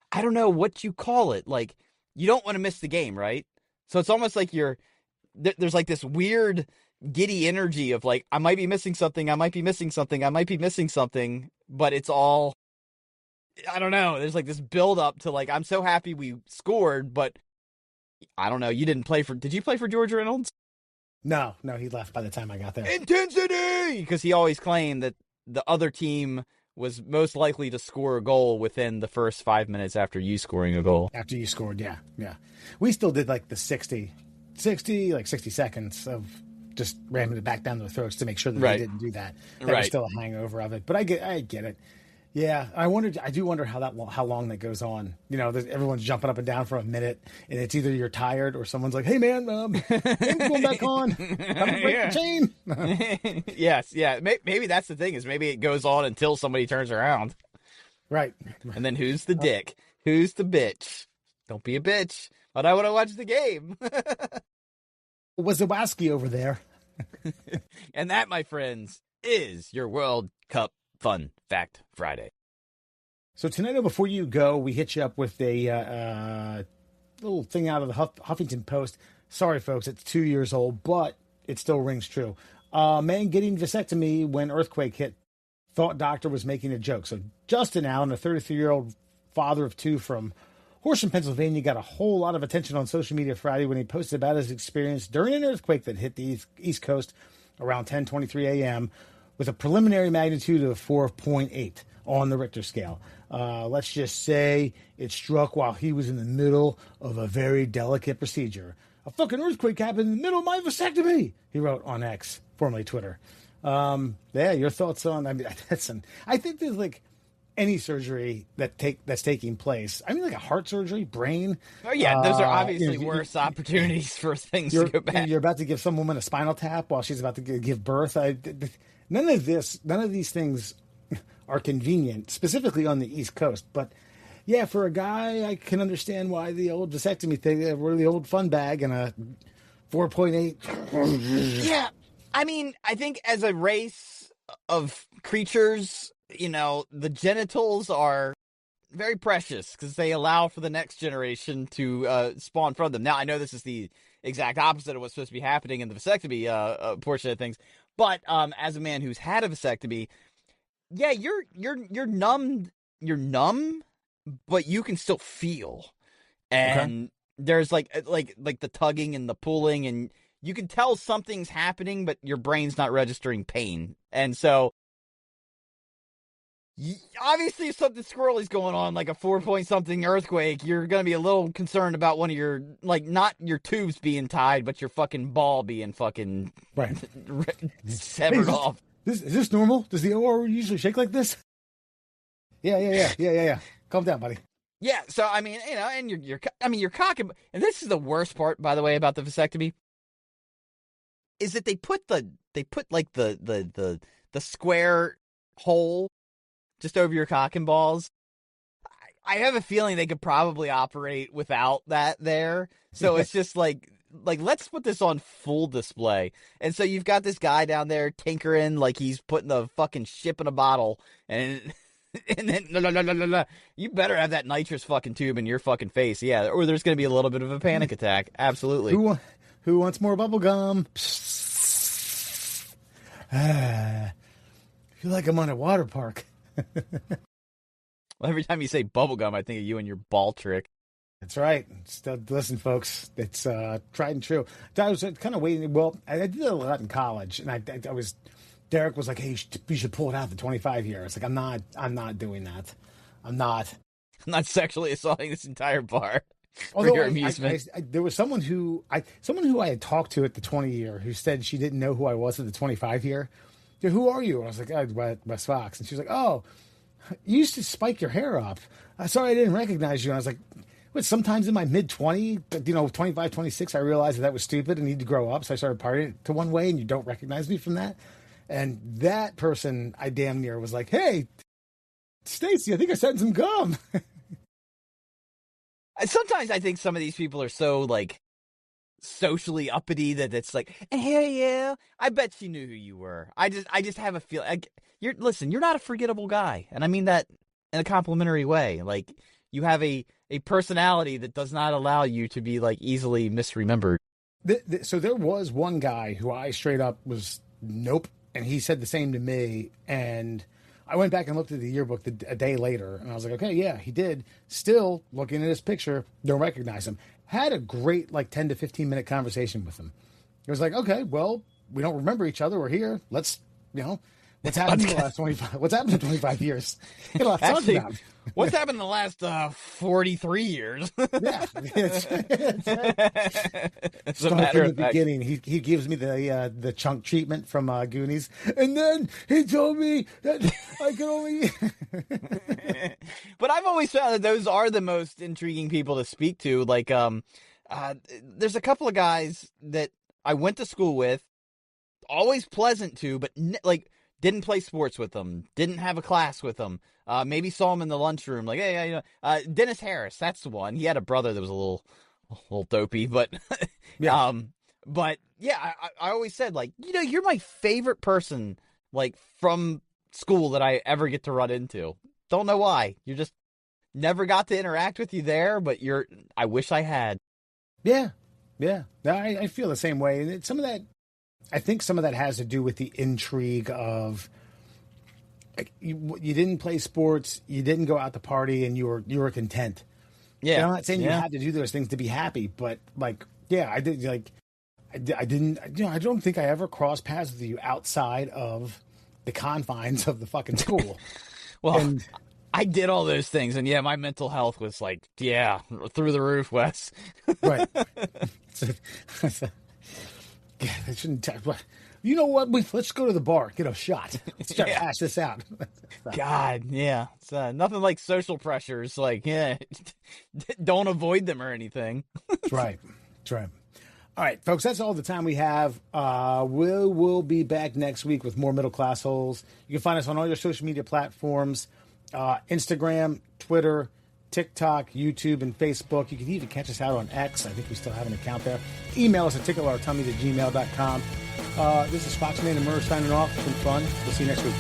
Speaker 2: I don't know what you call it. Like, you don't want to miss the game, right? So it's almost like there's like this weird giddy energy of like, I might be missing something. I might be missing something. I might be missing something, but it's all, I don't know. There's like this build up to like, I'm so happy we scored, but I don't know. Did you play for George Reynolds?
Speaker 3: No, he left by the time I got there.
Speaker 2: Intensity! Because he always claimed that the other team was most likely to score a goal within the first 5 minutes after you scoring a goal.
Speaker 3: After you scored, yeah. We still did like the 60 seconds of just ramming it back down their throats to make sure that they didn't do that. That was still a hangover of it. But I get it. Yeah, I do wonder how long that goes on. You know, everyone's jumping up and down for a minute, and it's either you're tired or someone's like, "Hey, man, game's going back on. Time to break the chain."
Speaker 2: Yes, yeah. Maybe that's the thing is maybe it goes on until somebody turns around.
Speaker 3: Right.
Speaker 2: And then who's the dick? Who's the bitch? Don't be a bitch. But I want to watch the game.
Speaker 3: Was Zawaski over there?
Speaker 2: And that, my friends, is your World Cup Fun Fact Friday.
Speaker 3: So tonight, before you go, we hit you up with a little thing out of the Huffington Post. Sorry, folks, it's 2 years old, but it still rings true. Man getting vasectomy when earthquake hit. Thought doctor was making a joke. So Justin Allen, a 33-year-old father of two from Horsham, Pennsylvania, got a whole lot of attention on social media Friday when he posted about his experience during an earthquake that hit the East Coast around 10:23 a.m. with a preliminary magnitude of 4.8 on the Richter scale. Let's just say it struck while he was in the middle of a very delicate procedure. A fucking earthquake happened in the middle of my vasectomy, he wrote on X, formerly Twitter. Yeah, your thoughts on? I mean, I think there's like any surgery that's taking place. I mean, like a heart surgery, brain.
Speaker 2: Oh yeah, those are obviously worse opportunities for things to go bad.
Speaker 3: You're about to give some woman a spinal tap while she's about to give birth. None of these things are convenient, specifically on the East Coast. But yeah, for a guy, I can understand why the old vasectomy thing, the old fun bag and a 4.8.
Speaker 2: Yeah, I mean, I think as a race of creatures, you know, the genitals are very precious because they allow for the next generation to spawn from them. Now, I know this is the exact opposite of what's supposed to be happening in the vasectomy portion of things, but as a man who's had a vasectomy, yeah, you're numb, but you can still feel, and there's like the tugging and the pulling, and you can tell something's happening, but your brain's not registering pain, and so obviously if something squirrely's going on, like a 4-point-something earthquake, you're gonna be a little concerned about one of your, like, not your tubes being tied, but your fucking ball being fucking severed off.
Speaker 3: Is this normal? Does the OR usually shake like this? Yeah. Calm down, buddy.
Speaker 2: Yeah, so I mean, you know, and you're cocking, and this is the worst part, by the way, about the vasectomy, is that they put like the square hole just over your cock and balls. I have a feeling they could probably operate without that there. So it's just like let's put this on full display. And so you've got this guy down there tinkering like he's putting the fucking ship in a bottle, and then no. You better have that nitrous fucking tube in your fucking face, yeah, or there's gonna be a little bit of a panic attack. Absolutely.
Speaker 3: Who wants more bubble gum? I feel like I'm on a water park.
Speaker 2: Well, every time you say bubblegum, I think of you and your ball trick.
Speaker 3: That's right. Listen, folks, it's tried and true. I was kind of waiting. Well, I did it a lot in college, and I was. Derek was like, "Hey, you should pull it out the 25 year." It's like, I'm not doing that. I'm not
Speaker 2: sexually assaulting this entire bar for
Speaker 3: Although
Speaker 2: your amusement.
Speaker 3: there was someone who I had talked to at the 20 year who said she didn't know who I was at the 25 year. Who are you? And I was like, Wes Fox. And she was like, oh, you used to spike your hair up. Sorry, I didn't recognize you. And I was like, what, sometimes in my mid-20, 25, 26, I realized that was stupid and need to grow up. So I started partying to one way, and you don't recognize me from that. And that person, I damn near was like, hey, Stacy, I think I sent some gum.
Speaker 2: Sometimes I think some of these people are so, like, socially uppity that it's like, hey, yeah, I bet she knew who you were. I just have a feeling. You're not a forgettable guy. And I mean that in a complimentary way. Like, you have a personality that does not allow you to be, like, easily misremembered.
Speaker 3: So there was one guy who I straight up was, nope. And he said the same to me. And I went back and looked at the yearbook a day later. And I was like, okay, yeah, he did. Still, looking at his picture, don't recognize him. Had a great, 10 to 15 minute conversation with him. It was like, okay, well, we don't remember each other. We're here. Let's, what's happened in the last 25? What's happened in 25 years?
Speaker 2: Actually, what's happened in the last 43 years?
Speaker 3: Yeah,
Speaker 2: As a matter of fact,
Speaker 3: beginning, he gives me the chunk treatment from Goonies, and then he told me that I could only.
Speaker 2: But I've always found that those are the most intriguing people to speak to. Like, there's a couple of guys that I went to school with, always pleasant to, but didn't play sports with them, didn't have a class with them, maybe saw him in the lunchroom, like, hey, Dennis Harris, that's the one. He had a brother that was a little dopey, but
Speaker 3: yeah.
Speaker 2: But yeah, I always said, like, you're my favorite person, like, from school that I ever get to run into. Don't know why. You just never got to interact with you there, but I wish I had.
Speaker 3: Yeah. Yeah. I feel the same way. And I think some of that has to do with the intrigue of, like, you didn't play sports, you didn't go out to party, and you were content.
Speaker 2: Yeah.
Speaker 3: And I'm not saying you had to do those things to be happy, but, like, yeah, I did, like, I didn't, I don't think I ever crossed paths with you outside of the confines of the fucking school.
Speaker 2: Well, I did all those things, and yeah, my mental health was like, through the roof, Wes.
Speaker 3: Right. Yeah, they shouldn't. You know what? Let's go to the bar, get a shot. Let's try to hash this out.
Speaker 2: God, yeah, it's nothing like social pressures. Like, don't avoid them or anything.
Speaker 3: That's right. That's right. All right, folks, that's all the time we have. We'll be back next week with more Middle Class Holes. You can find us on all your social media platforms, Instagram, Twitter, TikTok, YouTube, and Facebook. You can even catch us out on X. I think we still have an account there. Email us at tickleourtummies@gmail.com. This is Foxman and Murr signing off. It's been fun. We'll see you next week.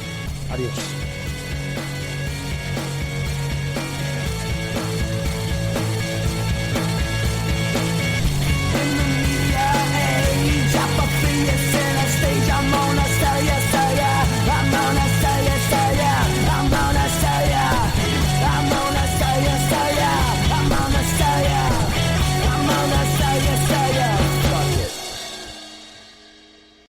Speaker 3: Adios.